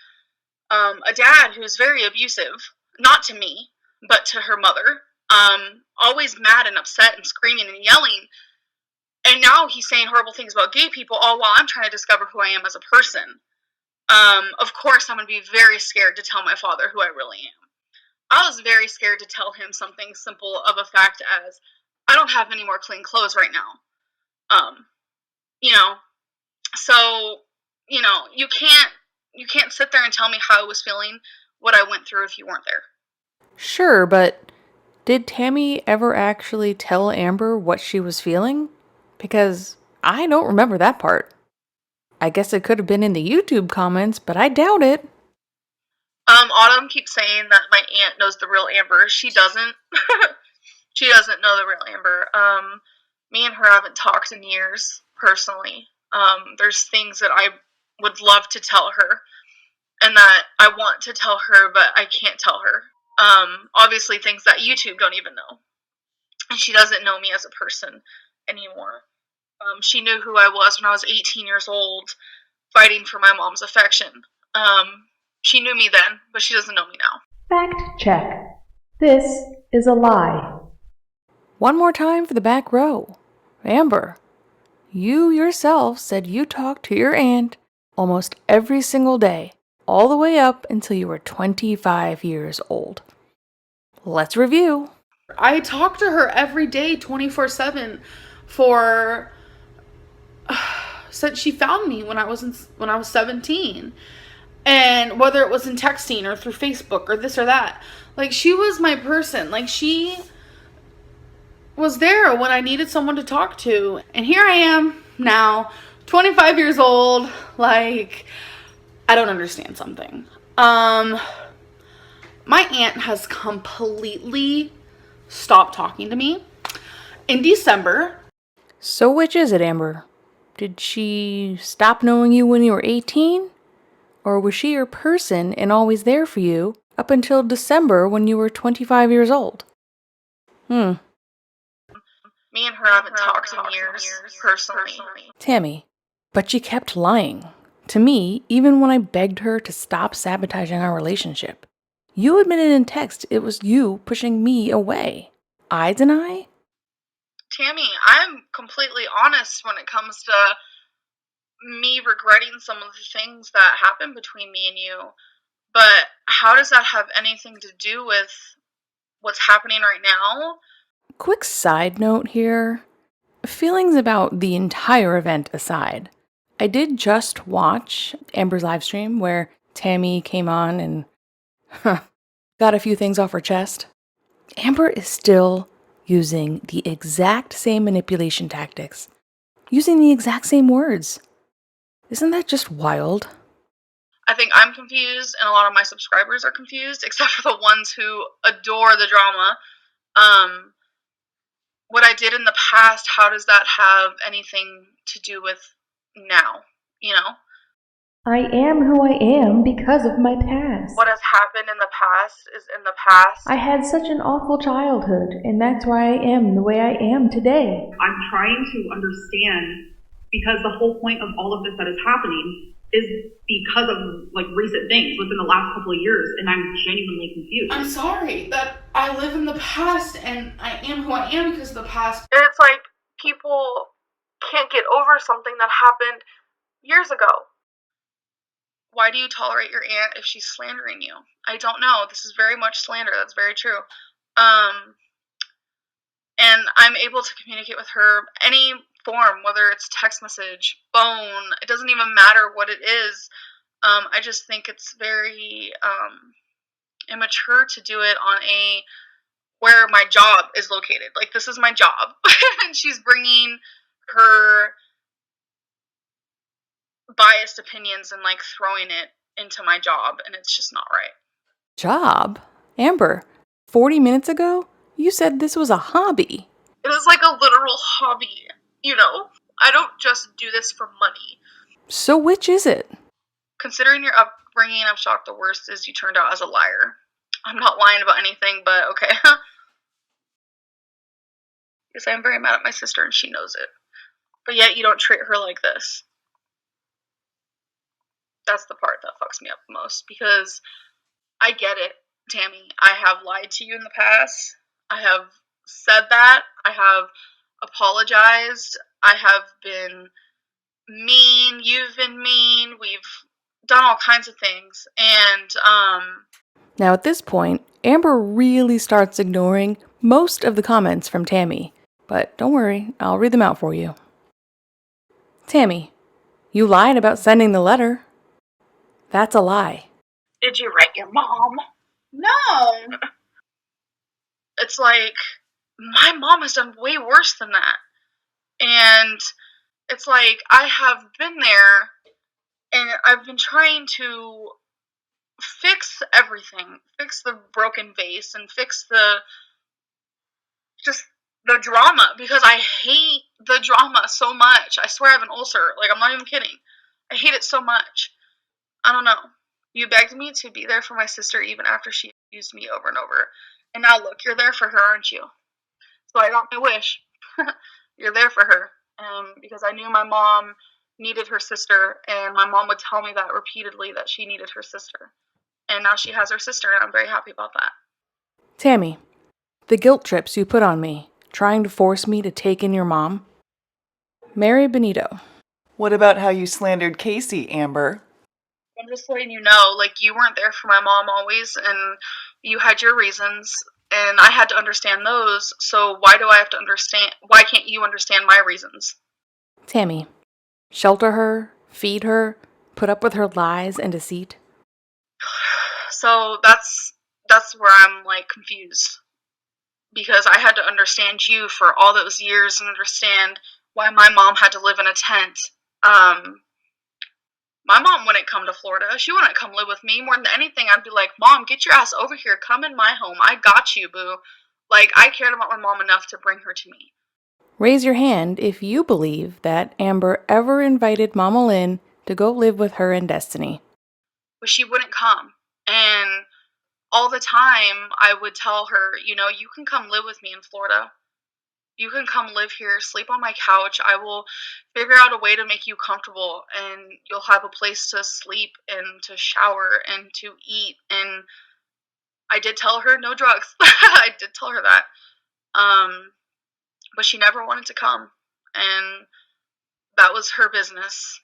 a dad who's very abusive, not to me, but to her mother, always mad and upset and screaming and yelling. And now he's saying horrible things about gay people, all while I'm trying to discover who I am as a person. Of course, I'm going to be very scared to tell my father who I really am. I was very scared to tell him something simple of a fact as, I don't have any more clean clothes right now. So, you can't sit there and tell me how I was feeling, what I went through if you weren't there. Sure, but did Tammie ever actually tell Amber what she was feeling? Because I don't remember that part. I guess it could have been in the YouTube comments, but I doubt it. Autumn keeps saying that my aunt knows the real Amber. She doesn't. She doesn't know the real Amber. Me and her haven't talked in years, personally. There's things that I would love to tell her, and that I want to tell her, but I can't tell her. Obviously things that YouTube don't even know. And she doesn't know me as a person anymore. She knew who I was when I was 18 years old, fighting for my mom's affection. She knew me then, but she doesn't know me now. Fact check. This is a lie. One more time for the back row. Amber, you yourself said you talked to your aunt almost every single day, all the way up until you were 25 years old. Let's review. I talk to her every day, 24/7, for since she found me when I was 17, and whether it was in texting or through Facebook or this or that, like, she was my person. Like, she was there when I needed someone to talk to, and here I am now, 25 years old. Like, I don't understand something. My aunt has completely stopped talking to me in December. So which is it, Amber? Did she stop knowing you when you were 18? Or was she your person and always there for you up until December when you were 25 years old? Me and her haven't talked in years, personally. Tammie, but she kept lying. To me, even when I begged her to stop sabotaging our relationship. You admitted in text it was you pushing me away. I deny? Tammie, I'm completely honest when it comes to me regretting some of the things that happened between me and you. But how does that have anything to do with what's happening right now? Quick side note here. Feelings about the entire event aside, I did just watch Amber's livestream where Tammie came on and got a few things off her chest. Amber is still using the exact same manipulation tactics, using the exact same words. Isn't that just wild? I think I'm confused, and a lot of my subscribers are confused, except for the ones who adore the drama. What I did in the past, how does that have anything to do with now? You know? I am who I am because of my past. What has happened in the past is in the past. I had such an awful childhood, and that's why I am the way I am today. I'm trying to understand, because the whole point of all of this that is happening is because of recent things within the last couple of years, and I'm genuinely confused. I'm sorry that I live in the past and I am who I am because of the past. And it's like people can't get over something that happened years ago. Why do you tolerate your aunt if she's slandering you? I don't know. This is very much slander. That's very true. And I'm able to communicate with her any form, whether it's text message, phone, it doesn't even matter what it is. I just think it's very immature to do it on where my job is located. Like, this is my job. And she's bringing her biased opinions and throwing it into my job, and it's just not right. Job? Amber, 40 minutes ago, you said this was a hobby. It is like a literal hobby, you know? I don't just do this for money. So which is it? Considering your upbringing, I'm shocked the worst is you turned out as a liar. I'm not lying about anything, but okay. Because I'm very mad at my sister and she knows it. But yet you don't treat her like this. That's the part that fucks me up the most. Because I get it, Tammie. I have lied to you in the past. I have said that. I have apologized. I have been mean. You've been mean. We've done all kinds of things. And, Now at this point, Amber really starts ignoring most of the comments from Tammie. But don't worry, I'll read them out for you. Tammie, you lied about sending the letter. That's a lie. Did you write your mom? No. It's like, my mom has done way worse than that. And it's like, I have been there, and I've been trying to fix everything. Fix the broken vase, and fix the drama, because I hate the drama so much. I swear I have an ulcer. I'm not even kidding. I hate it so much. I don't know. You begged me to be there for my sister even after she used me over and over. And now look, you're there for her, aren't you? So I got my wish. You're there for her. Because I knew my mom needed her sister, and my mom would tell me that repeatedly, that she needed her sister. And now she has her sister, and I'm very happy about that. Tammie, the guilt trips you put on me, trying to force me to take in your mom. Mary Benito. What about how you slandered Casey, Amber? I'm just letting you know, you weren't there for my mom always, and you had your reasons, and I had to understand those, so why do I have to understand? Why can't you understand my reasons? Tammie, shelter her, feed her, put up with her lies and deceit. So that's where I'm confused, because I had to understand you for all those years and understand why my mom had to live in a tent. My mom wouldn't come to Florida. She wouldn't come live with me. More than anything, I'd be like, Mom, get your ass over here. Come in my home. I got you, boo. I cared about my mom enough to bring her to me. Raise your hand if you believe that Amber ever invited Mama Lynn to go live with her in Destiny. But she wouldn't come. And all the time, I would tell her, you can come live with me in Florida. You can come live here, sleep on my couch. I will figure out a way to make you comfortable, and you'll have a place to sleep and to shower and to eat. And I did tell her no drugs. I did tell her that. But she never wanted to come, and that was her business.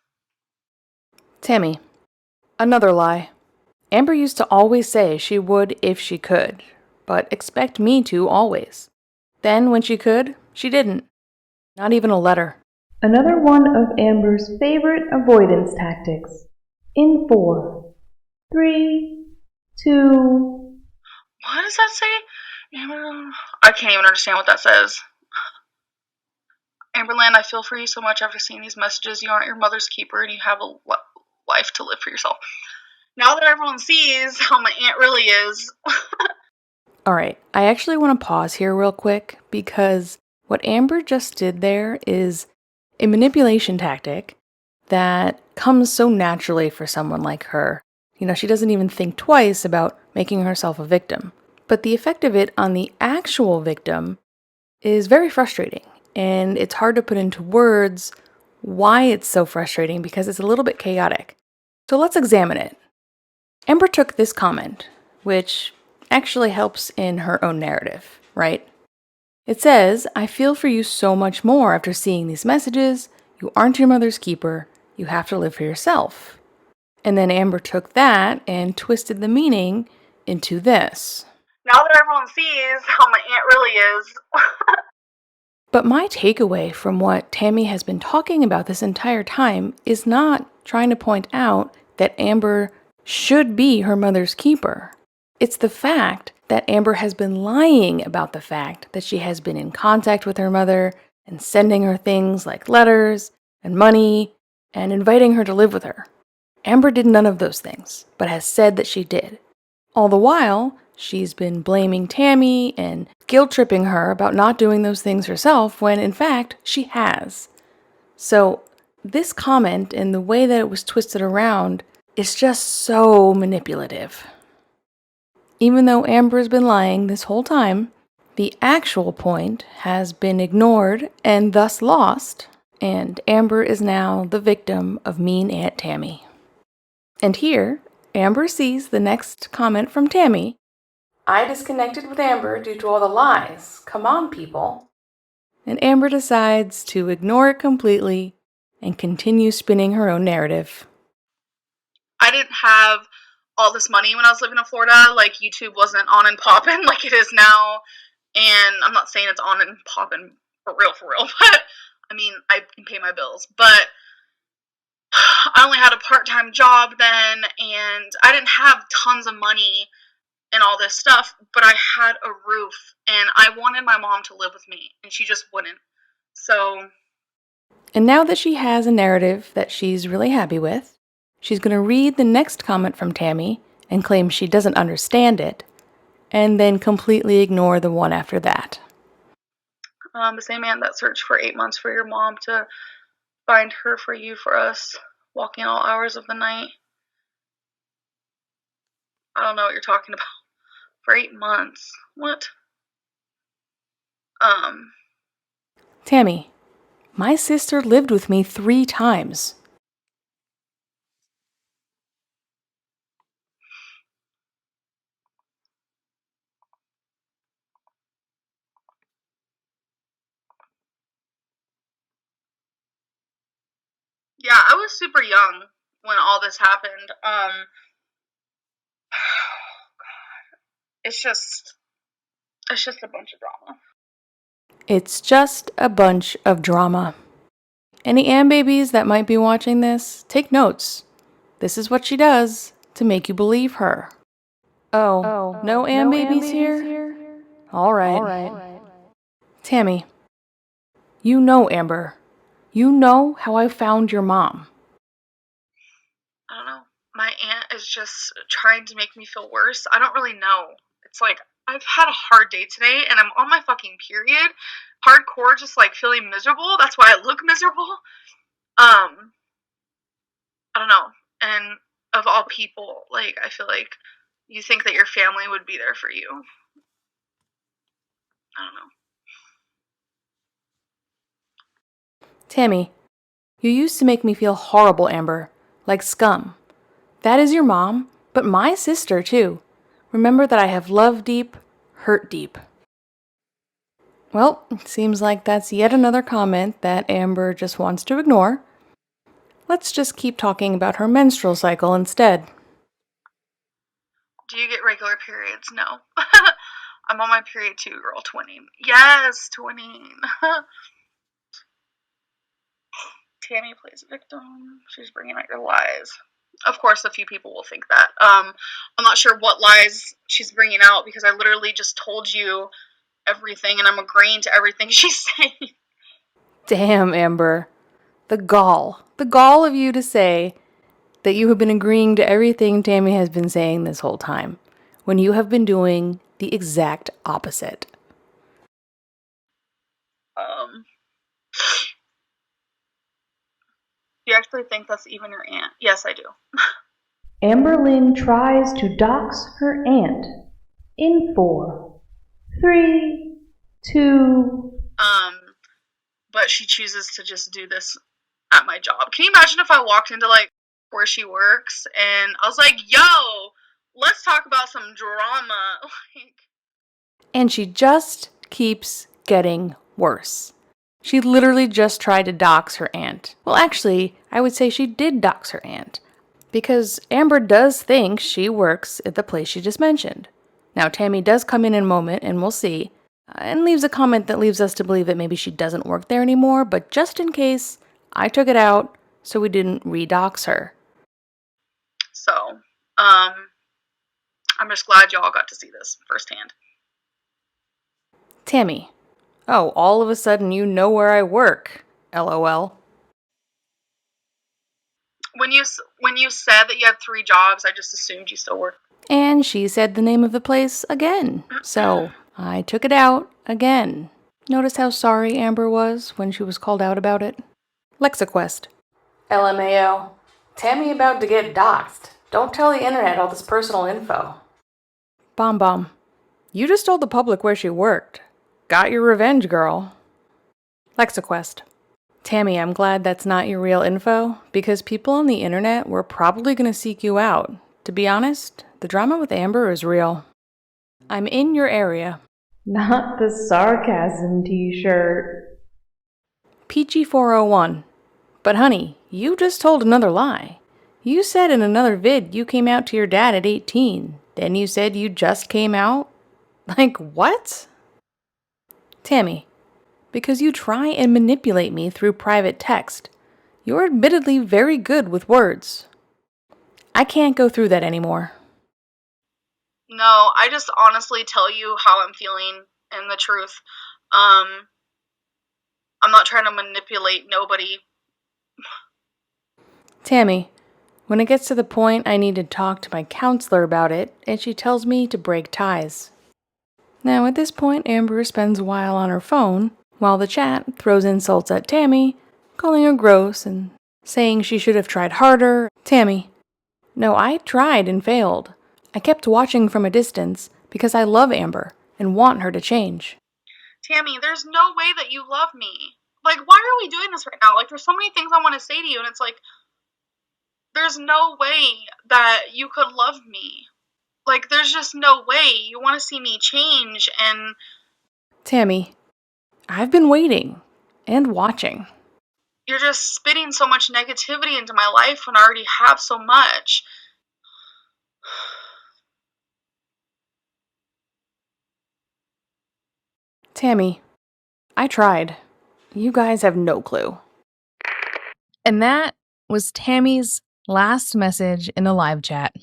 Tammie, another lie. Amber used to always say she would if she could, but expect me to always. Then, when she could, she didn't. Not even a letter. Another one of Amber's favorite avoidance tactics. In 4, 3, 2... What does that say? Amber, I can't even understand what that says. Amberlynn, I feel for you so much after seeing these messages. You aren't your mother's keeper, and you have a life to live for yourself. Now that everyone sees how my aunt really is. Alright, I actually want to pause here real quick, because what Amber just did there is a manipulation tactic that comes so naturally for someone like her. You know, she doesn't even think twice about making herself a victim. But the effect of it on the actual victim is very frustrating, and it's hard to put into words why it's so frustrating because it's a little bit chaotic. So let's examine it. Amber took this comment, which actually helps in her own narrative, right? It says, I feel for you so much more after seeing these messages. You aren't your mother's keeper. You have to live for yourself. And then Amber took that and twisted the meaning into this. Now that everyone sees how my aunt really is. But my takeaway from what Tammie has been talking about this entire time is not trying to point out that Amber should be her mother's keeper. It's the fact that Amber has been lying about the fact that she has been in contact with her mother and sending her things like letters and money and inviting her to live with her. Amber did none of those things, but has said that she did. All the while, she's been blaming Tammie and guilt-tripping her about not doing those things herself when, in fact, she has. So, this comment and the way that it was twisted around is just so manipulative. Even though Amber's been lying this whole time, the actual point has been ignored and thus lost, and Amber is now the victim of mean Aunt Tammie. And here, Amber sees the next comment from Tammie. I disconnected with Amber due to all the lies. Come on, people. And Amber decides to ignore it completely and continue spinning her own narrative. I didn't have all this money when I was living in Florida. Like, YouTube wasn't on and popping like it is now. And I'm not saying it's on and popping for real, but I mean, I can pay my bills. But I only had a part-time job then, and I didn't have tons of money and all this stuff, but I had a roof, and I wanted my mom to live with me, and she just wouldn't. So. And now that she has a narrative that she's really happy with, she's going to read the next comment from Tammie and claim she doesn't understand it, and then completely ignore the one after that. The same man that searched for 8 months for your mom to find her for you, for us, walking all hours of the night. I don't know what you're talking about. For 8 months. What? Tammie, my sister lived with me 3 times. Yeah, I was super young when all this happened. It's just a bunch of drama. It's just a bunch of drama. Any Am babies that might be watching this, take notes. This is what she does to make you believe her. Oh, no Am babies here? All right. Tammie, you know Amber. You know how I found your mom. I don't know. My aunt is just trying to make me feel worse. I don't really know. It's like, I've had a hard day today, and I'm on my fucking period. Hardcore, just like feeling miserable. That's why I look miserable. I don't know. And of all people, like, I feel like you think that your family would be there for you. I don't know. Tammie, you used to make me feel horrible, Amber. Like scum. That is your mom, but my sister, too. Remember that I have love deep, hurt deep. Well, it seems like that's yet another comment that Amber just wants to ignore. Let's just keep talking about her menstrual cycle instead. Do you get regular periods? No. I'm on my period too, girl. Twinning. Yes, twinning. Tammie plays victim. She's bringing out your lies. Of course, a few people will think that. I'm not sure what lies she's bringing out because I literally just told you everything and I'm agreeing to everything she's saying. Damn, Amber. The gall of you to say that you have been agreeing to everything Tammie has been saying this whole time, when you have been doing the exact opposite. Do you actually think that's even your aunt? Yes, I do. Amberlynn tries to dox her aunt in 4, 3, 2... But she chooses to just do this at my job. Can you imagine if I walked into, like, where she works and I was like, yo, let's talk about some drama. Like, and she just keeps getting worse. She literally just tried to dox her aunt. Well, actually, I would say she did dox her aunt. Because Amber does think she works at the place she just mentioned. Now, Tammie does come in a moment, and we'll see, and leaves a comment that leaves us to believe that maybe she doesn't work there anymore, but just in case, I took it out so we didn't re-dox her. So, I'm just glad y'all got to see this firsthand. Tammie. Oh, all of a sudden you know where I work. LOL. When you said that you had 3 jobs, I just assumed you still worked. And she said the name of the place again. So, I took it out again. Notice how sorry Amber was when she was called out about it? LexaQuest. LMAO. Tammie about to get doxxed. Don't tell the internet all this personal info. Bomb. You just told the public where she worked. Got your revenge, girl. LexaQuest. Tammie, I'm glad that's not your real info, because people on the internet were probably going to seek you out. To be honest, the drama with Amber is real. I'm in your area. Not the sarcasm t-shirt. Peachy401. But honey, you just told another lie. You said in another vid you came out to your dad at 18. Then you said you just came out? Like, what? Tammie, because you try and manipulate me through private text. You're admittedly very good with words. I can't go through that anymore. No, I just honestly tell you how I'm feeling and the truth. I'm not trying to manipulate nobody. Tammie, when it gets to the point I need to talk to my counselor about it, and she tells me to break ties. Now, at this point, Amber spends a while on her phone, while the chat throws insults at Tammie, calling her gross and saying she should have tried harder. Tammie, no, I tried and failed. I kept watching from a distance because I love Amber and want her to change. Tammie, there's no way that you love me. Like, why are we doing this right now? Like, there's so many things I want to say to you, and it's like, there's no way that you could love me. Like, there's just no way. You want to see me change, and... Tammie, I've been waiting and watching. You're just spitting so much negativity into my life when I already have so much. Tammie, I tried. You guys have no clue. And that was Tammie's last message in the live chat.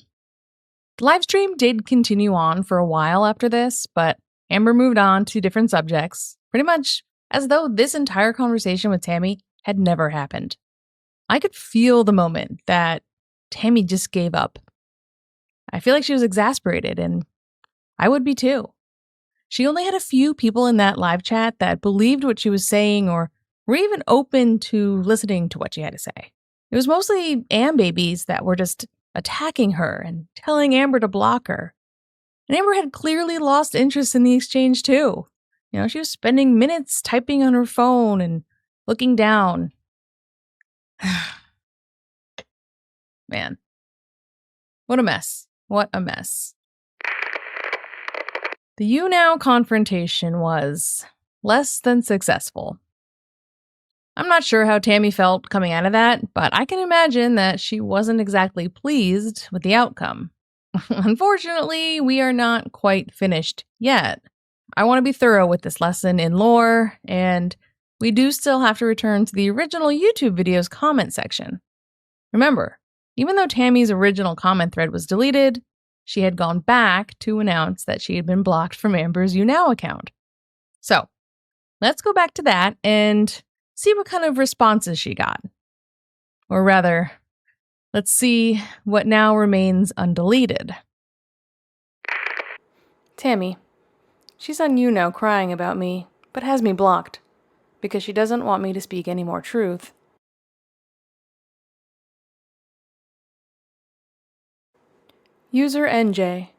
The live stream did continue on for a while after this, but Amber moved on to different subjects, pretty much as though this entire conversation with Tammie had never happened. I could feel the moment that Tammie just gave up. I feel like she was exasperated, and I would be too. She only had a few people in that live chat that believed what she was saying or were even open to listening to what she had to say. It was mostly Am babies that were just attacking her and telling Amber to block her. And Amber had clearly lost interest in the exchange too. You know, she was spending minutes typing on her phone and looking down. Man. What a mess. What a mess. The YouNow confrontation was less than successful. I'm not sure how Tammie felt coming out of that, but I can imagine that she wasn't exactly pleased with the outcome. Unfortunately, we are not quite finished yet. I want to be thorough with this lesson in lore, and we do still have to return to the original YouTube video's comment section. Remember, even though Tammie's original comment thread was deleted, she had gone back to announce that she had been blocked from Amber's YouNow account. So, let's go back to that and see what kind of responses she got. Or rather, let's see what now remains undeleted. Tammie. She's on YouNow crying about me, but has me blocked, because she doesn't want me to speak any more truth. User NJ.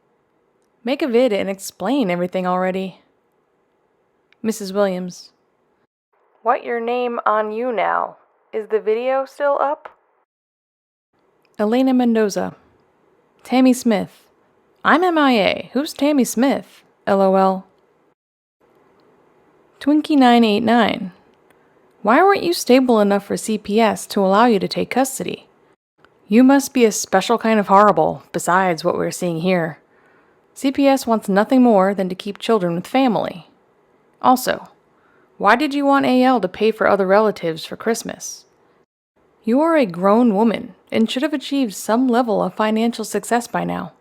Make a vid and explain everything already. Mrs. Williams. What your name on YouNow? Is the video still up? Elena Mendoza. Tammie Smith. I'm MIA. Who's Tammie Smith? LOL. Twinkie989. Why weren't you stable enough for CPS to allow you to take custody? You must be a special kind of horrible, besides what we're seeing here. CPS wants nothing more than to keep children with family. Also, why did you want AL to pay for other relatives for Christmas? You are a grown woman and should have achieved some level of financial success by now.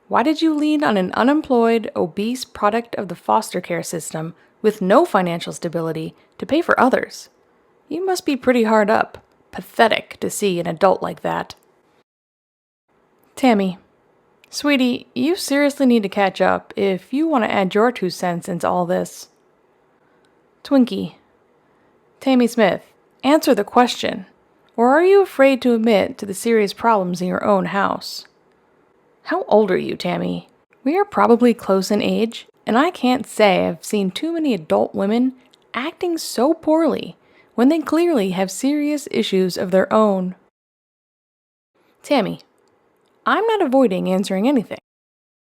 Why did you lean on an unemployed, obese product of the foster care system with no financial stability to pay for others? You must be pretty hard up. Pathetic to see an adult like that. Tammie. Sweetie, you seriously need to catch up if you want to add your 2 cents into all this. Twinkie. Tammie Smith, answer the question. Or are you afraid to admit to the serious problems in your own house? How old are you, Tammie? We are probably close in age, and I can't say I've seen too many adult women acting so poorly when they clearly have serious issues of their own. Tammie, I'm not avoiding answering anything.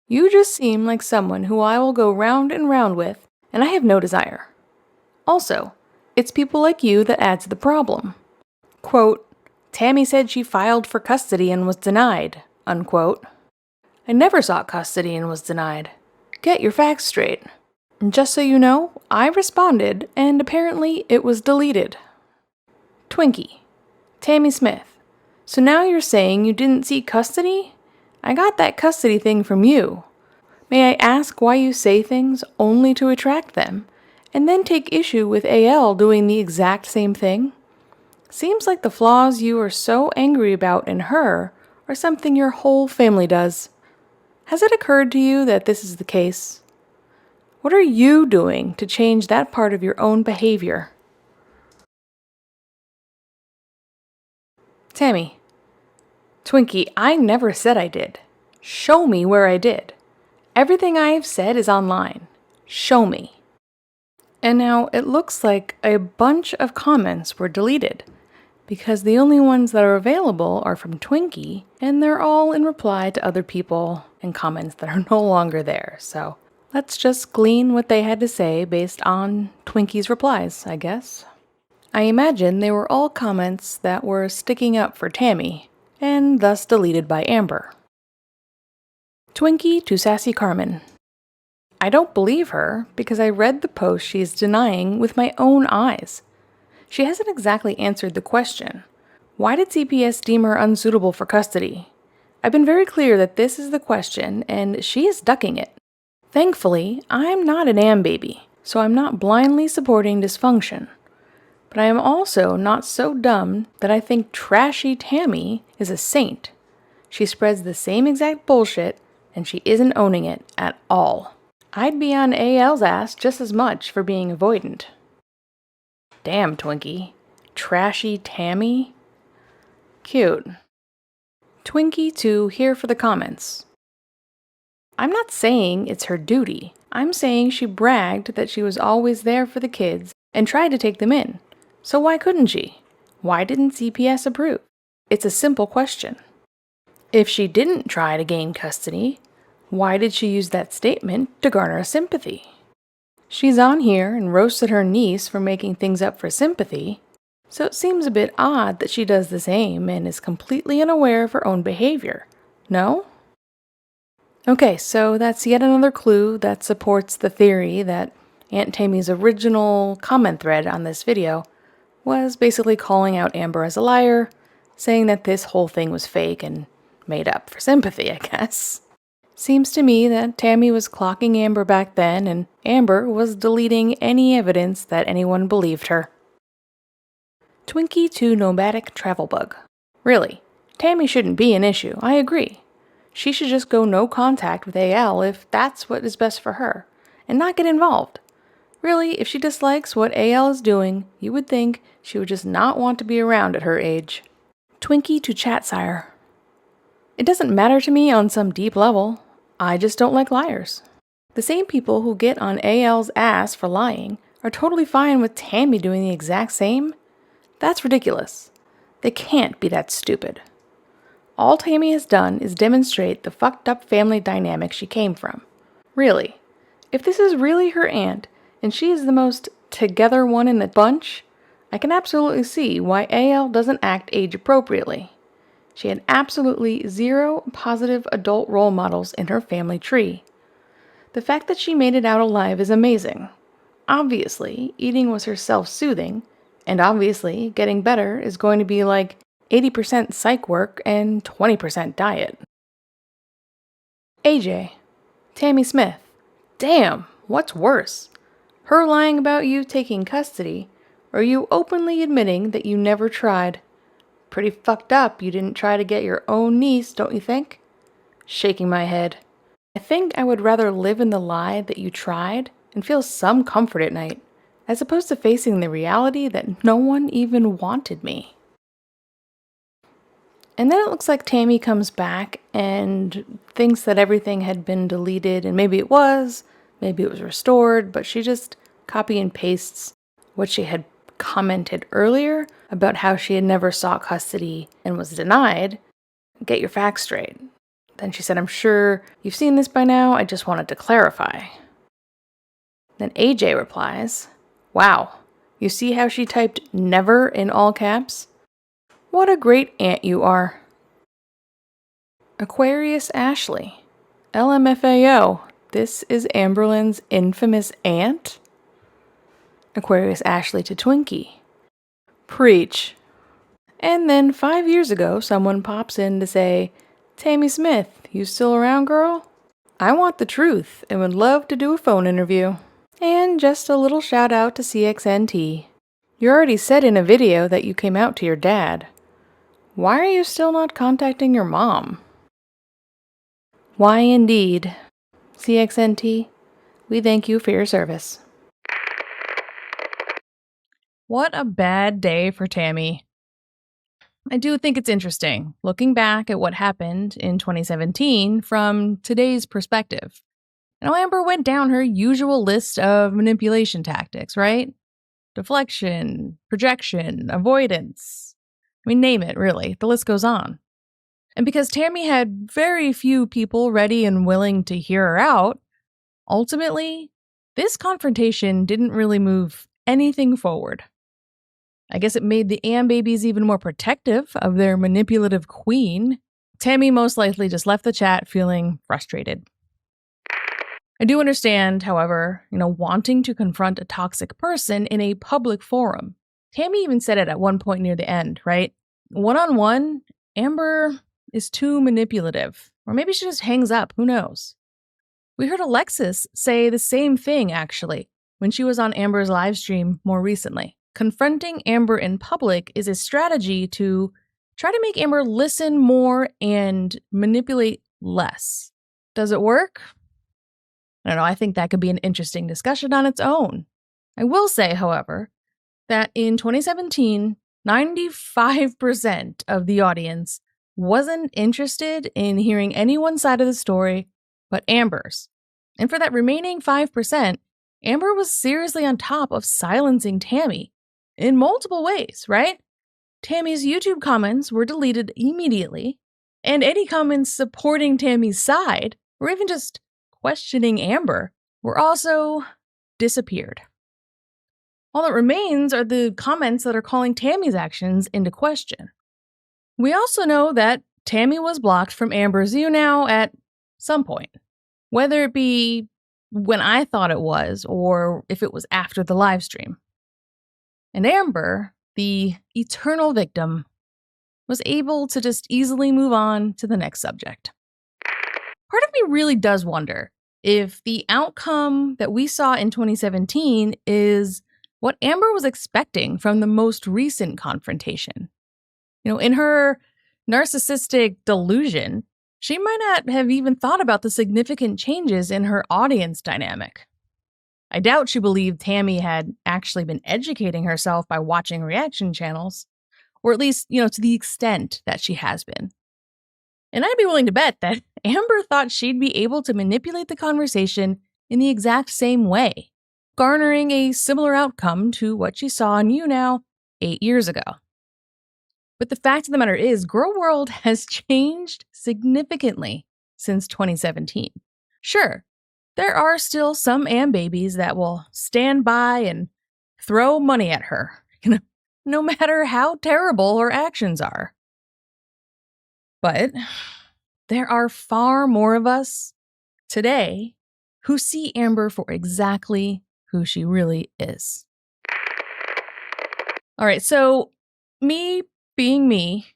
You just seem like someone who I will go round and round with, and I have no desire. Also, it's people like you that adds to the problem. Quote, Tammie said she filed for custody and was denied, unquote. I never sought custody and was denied. Get your facts straight. Just so you know, I responded, and apparently it was deleted. Twinkie. Tammie Smith. So now you're saying you didn't seek custody? I got that custody thing from you. May I ask why you say things only to attract them, and then take issue with AL doing the exact same thing? Seems like the flaws you are so angry about in her are something your whole family does. Has it occurred to you that this is the case? What are you doing to change that part of your own behavior? Tammie. Twinkie, I never said I did. Show me where I did. Everything I have said is online. Show me. And now it looks like a bunch of comments were deleted, because the only ones that are available are from Twinkie, and they're all in reply to other people and comments that are no longer there. So let's just glean what they had to say based on Twinkie's replies, I guess. I imagine they were all comments that were sticking up for Tammie, and thus deleted by Amber. Twinkie to Sassy Carmen. I don't believe her because I read the post she is denying with my own eyes. She hasn't exactly answered the question. Why did CPS deem her unsuitable for custody? I've been very clear that this is the question, and she is ducking it. Thankfully, I'm not an am baby, so I'm not blindly supporting dysfunction. But I am also not so dumb that I think trashy Tammie is a saint. She spreads the same exact bullshit, and she isn't owning it at all. I'd be on AL's ass just as much for being avoidant. Damn, Twinkie. Trashy Tammie? Cute. Twinkie 2 here for the comments. I'm not saying it's her duty. I'm saying she bragged that she was always there for the kids and tried to take them in. So why couldn't she? Why didn't CPS approve? It's a simple question. If she didn't try to gain custody, why did she use that statement to garner sympathy? She's on here and roasted her niece for making things up for sympathy, so it seems a bit odd that she does the same and is completely unaware of her own behavior. No? Okay, so that's yet another clue that supports the theory that Aunt Tammie's original comment thread on this video was basically calling out Amber as a liar, saying that this whole thing was fake and made up for sympathy, I guess. Seems to me that Tammie was clocking Amber back then, and Amber was deleting any evidence that anyone believed her. Twinkie to nomadic travel bug. Really, Tammie shouldn't be an issue, I agree. She should just go no contact with AL if that's what is best for her, and not get involved. Really, if she dislikes what AL is doing, you would think she would just not want to be around at her age. Twinkie to Chatsire. It doesn't matter to me on some deep level. I just don't like liars. The same people who get on AL's ass for lying are totally fine with Tammie doing the exact same. That's ridiculous. They can't be that stupid. All Tammie has done is demonstrate the fucked up family dynamic she came from. Really, if this is really her aunt, and she is the most together one in the bunch, I can absolutely see why AL doesn't act age appropriately. She had absolutely zero positive adult role models in her family tree. The fact that she made it out alive is amazing. Obviously, eating was her self-soothing, and obviously, getting better is going to be like 80% psych work and 20% diet. AJ. Tammie Smith. Damn, what's worse? Her lying about you taking custody, or you openly admitting that you never tried? Pretty fucked up you didn't try to get your own niece, don't you think? Shaking my head. I think I would rather live in the lie that you tried and feel some comfort at night, as opposed to facing the reality that no one even wanted me. And then it looks like Tammie comes back and thinks that everything had been deleted, and maybe it was restored, but she just copy and pastes what she had commented earlier about how she had never sought custody and was denied. Get your facts straight. Then she said, I'm sure you've seen this by now, I just wanted to clarify. Then AJ replies, wow, you see how she typed never in all caps? What a great aunt you are. Aquarius Ashley. LMFAO, this is Amberlynn's infamous aunt? Aquarius Ashley to Twinkie. Preach. And then 5 years ago, someone pops in to say, Tammie Smith, you still around, girl? I want the truth and would love to do a phone interview. And just a little shout out to CXNT. You already said in a video that you came out to your dad. Why are you still not contacting your mom? Why indeed. CXNT, we thank you for your service. What a bad day for Tammie. I do think it's interesting, looking back at what happened in 2017 from today's perspective. Amber went down her usual list of manipulation tactics, right? Deflection, projection, avoidance. I mean, name it, really. The list goes on. And because Tammie had very few people ready and willing to hear her out, ultimately, this confrontation didn't really move anything forward. I guess it made the Am babies even more protective of their manipulative queen. Tammie most likely just left the chat feeling frustrated. I do understand, however, wanting to confront a toxic person in a public forum. Tammie even said it at one point near the end, right? One-on-one, Amber is too manipulative. Or maybe she just hangs up, who knows? We heard Alexis say the same thing, actually, when she was on Amber's live stream more recently. Confronting Amber in public is a strategy to try to make Amber listen more and manipulate less. Does it work? I don't know, I think that could be an interesting discussion on its own. I will say, however, that in 2017, 95% of the audience wasn't interested in hearing anyone's side of the story but Amber's. And for that remaining 5%, Amber was seriously on top of silencing Tammie in multiple ways, right? Tammie's YouTube comments were deleted immediately, and any comments supporting Tammie's side, or even just questioning Amber, were also disappeared. All that remains are the comments that are calling Tammie's actions into question. We also know that Tammie was blocked from Amber's YouNow at some point, whether it be when I thought it was or if it was after the live stream. And Amber, the eternal victim, was able to just easily move on to the next subject. Part of me really does wonder if the outcome that we saw in 2017 is what Amber was expecting from the most recent confrontation. In her narcissistic delusion, she might not have even thought about the significant changes in her audience dynamic. I doubt she believed Tammie had actually been educating herself by watching reaction channels, or at least, to the extent that she has been. And I'd be willing to bet that Amber thought she'd be able to manipulate the conversation in the exact same way, garnering a similar outcome to what she saw on YouNow 8 years ago. But the fact of the matter is, Girl World has changed significantly since 2017. Sure, there are still some Am babies that will stand by and throw money at her, no matter how terrible her actions are. But there are far more of us today who see Amber for exactly who she really is. All right, so me being me,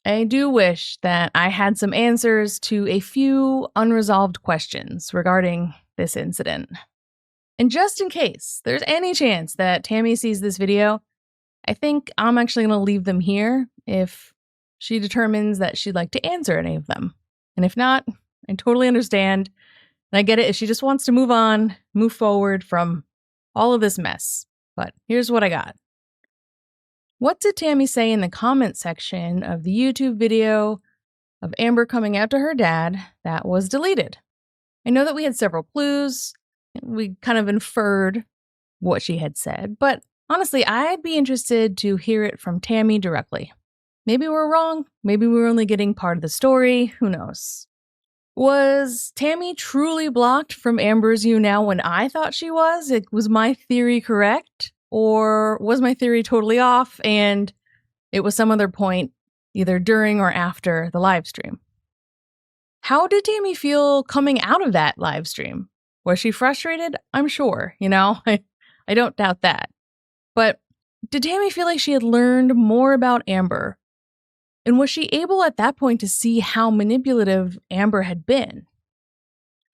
I do wish that I had some answers to a few unresolved questions regarding this incident. And just in case there's any chance that Tammie sees this video, I think I'm actually going to leave them here if she determines that she'd like to answer any of them. And if not, I totally understand. And I get it if she just wants to move forward from all of this mess. But here's what I got. What did Tammie say in the comment section of the YouTube video of Amber coming out to her dad that was deleted? I know that we had several clues. We kind of inferred what she had said, but honestly, I'd be interested to hear it from Tammie directly. Maybe we're wrong. Maybe we're only getting part of the story. Who knows? Was Tammie truly blocked from Amber's YouNow when I thought she was? Was my theory correct? Or was my theory totally off and it was some other point, either during or after the live stream? How did Tammie feel coming out of that live stream? Was she frustrated? I'm sure, I don't doubt that. But did Tammie feel like she had learned more about Amber? And was she able at that point to see how manipulative Amber had been?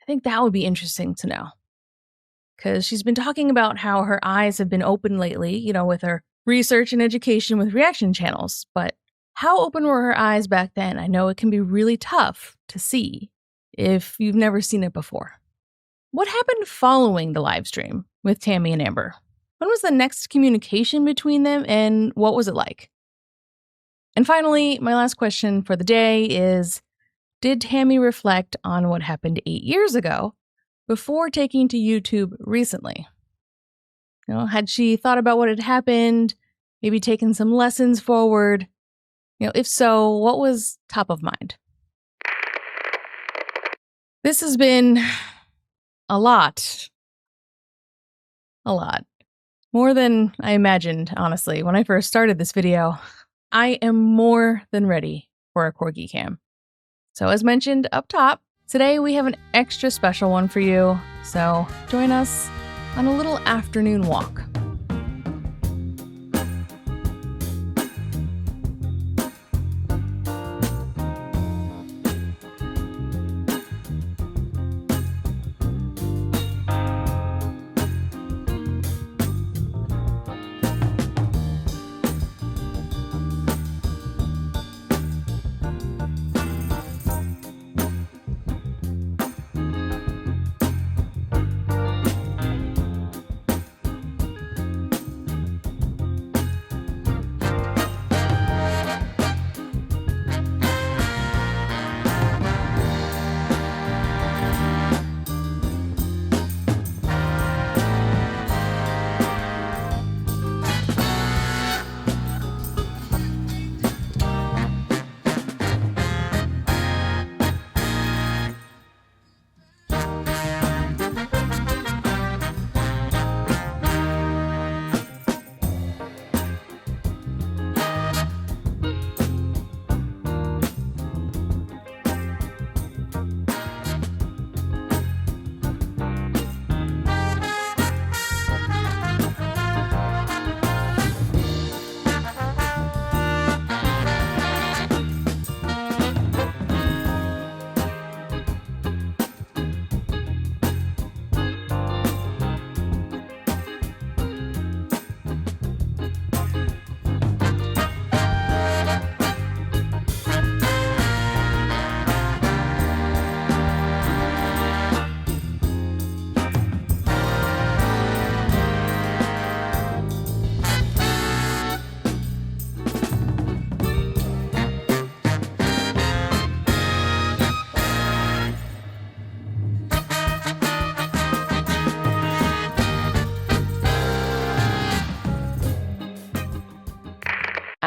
I think that would be interesting to know. Because she's been talking about how her eyes have been open lately, with her research and education with reaction channels. But how open were her eyes back then? I know it can be really tough to see if you've never seen it before. What happened following the live stream with Tammie and Amber? When was the next communication between them and what was it like? And finally, my last question for the day is, did Tammie reflect on what happened 8 years ago before taking to YouTube recently? Had she thought about what had happened, maybe taken some lessons forward? If so, what was top of mind? This has been a lot. More than I imagined, honestly, when I first started this video. I am more than ready for a Corgi Cam. So as mentioned up top, today we have an extra special one for you, so join us on a little afternoon walk.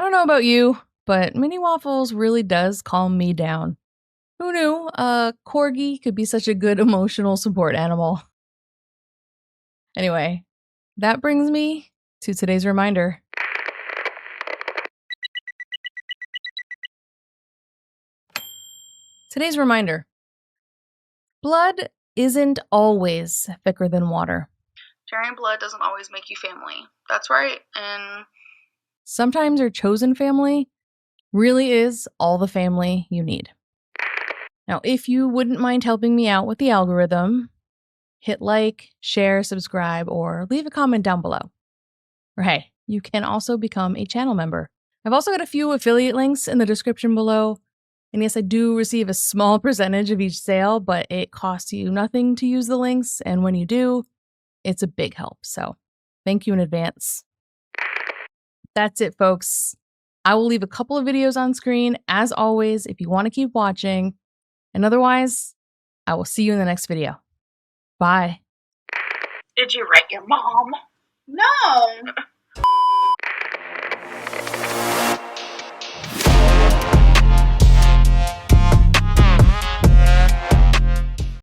don't know about you, but mini waffles really does calm me down. Who knew a corgi could be such a good emotional support animal? Anyway, that brings me to today's reminder. Today's reminder. Blood isn't always thicker than water. Sharing blood doesn't always make you family. That's right. And sometimes your chosen family really is all the family you need. Now, if you wouldn't mind helping me out with the algorithm, hit like, share, subscribe, or leave a comment down below. Or hey, you can also become a channel member. I've also got a few affiliate links in the description below. And yes, I do receive a small percentage of each sale, but it costs you nothing to use the links. And when you do, it's a big help. So thank you in advance. That's it, folks. I will leave a couple of videos on screen, as always, if you want to keep watching. And otherwise, I will see you in the next video. Bye. did you write your mom?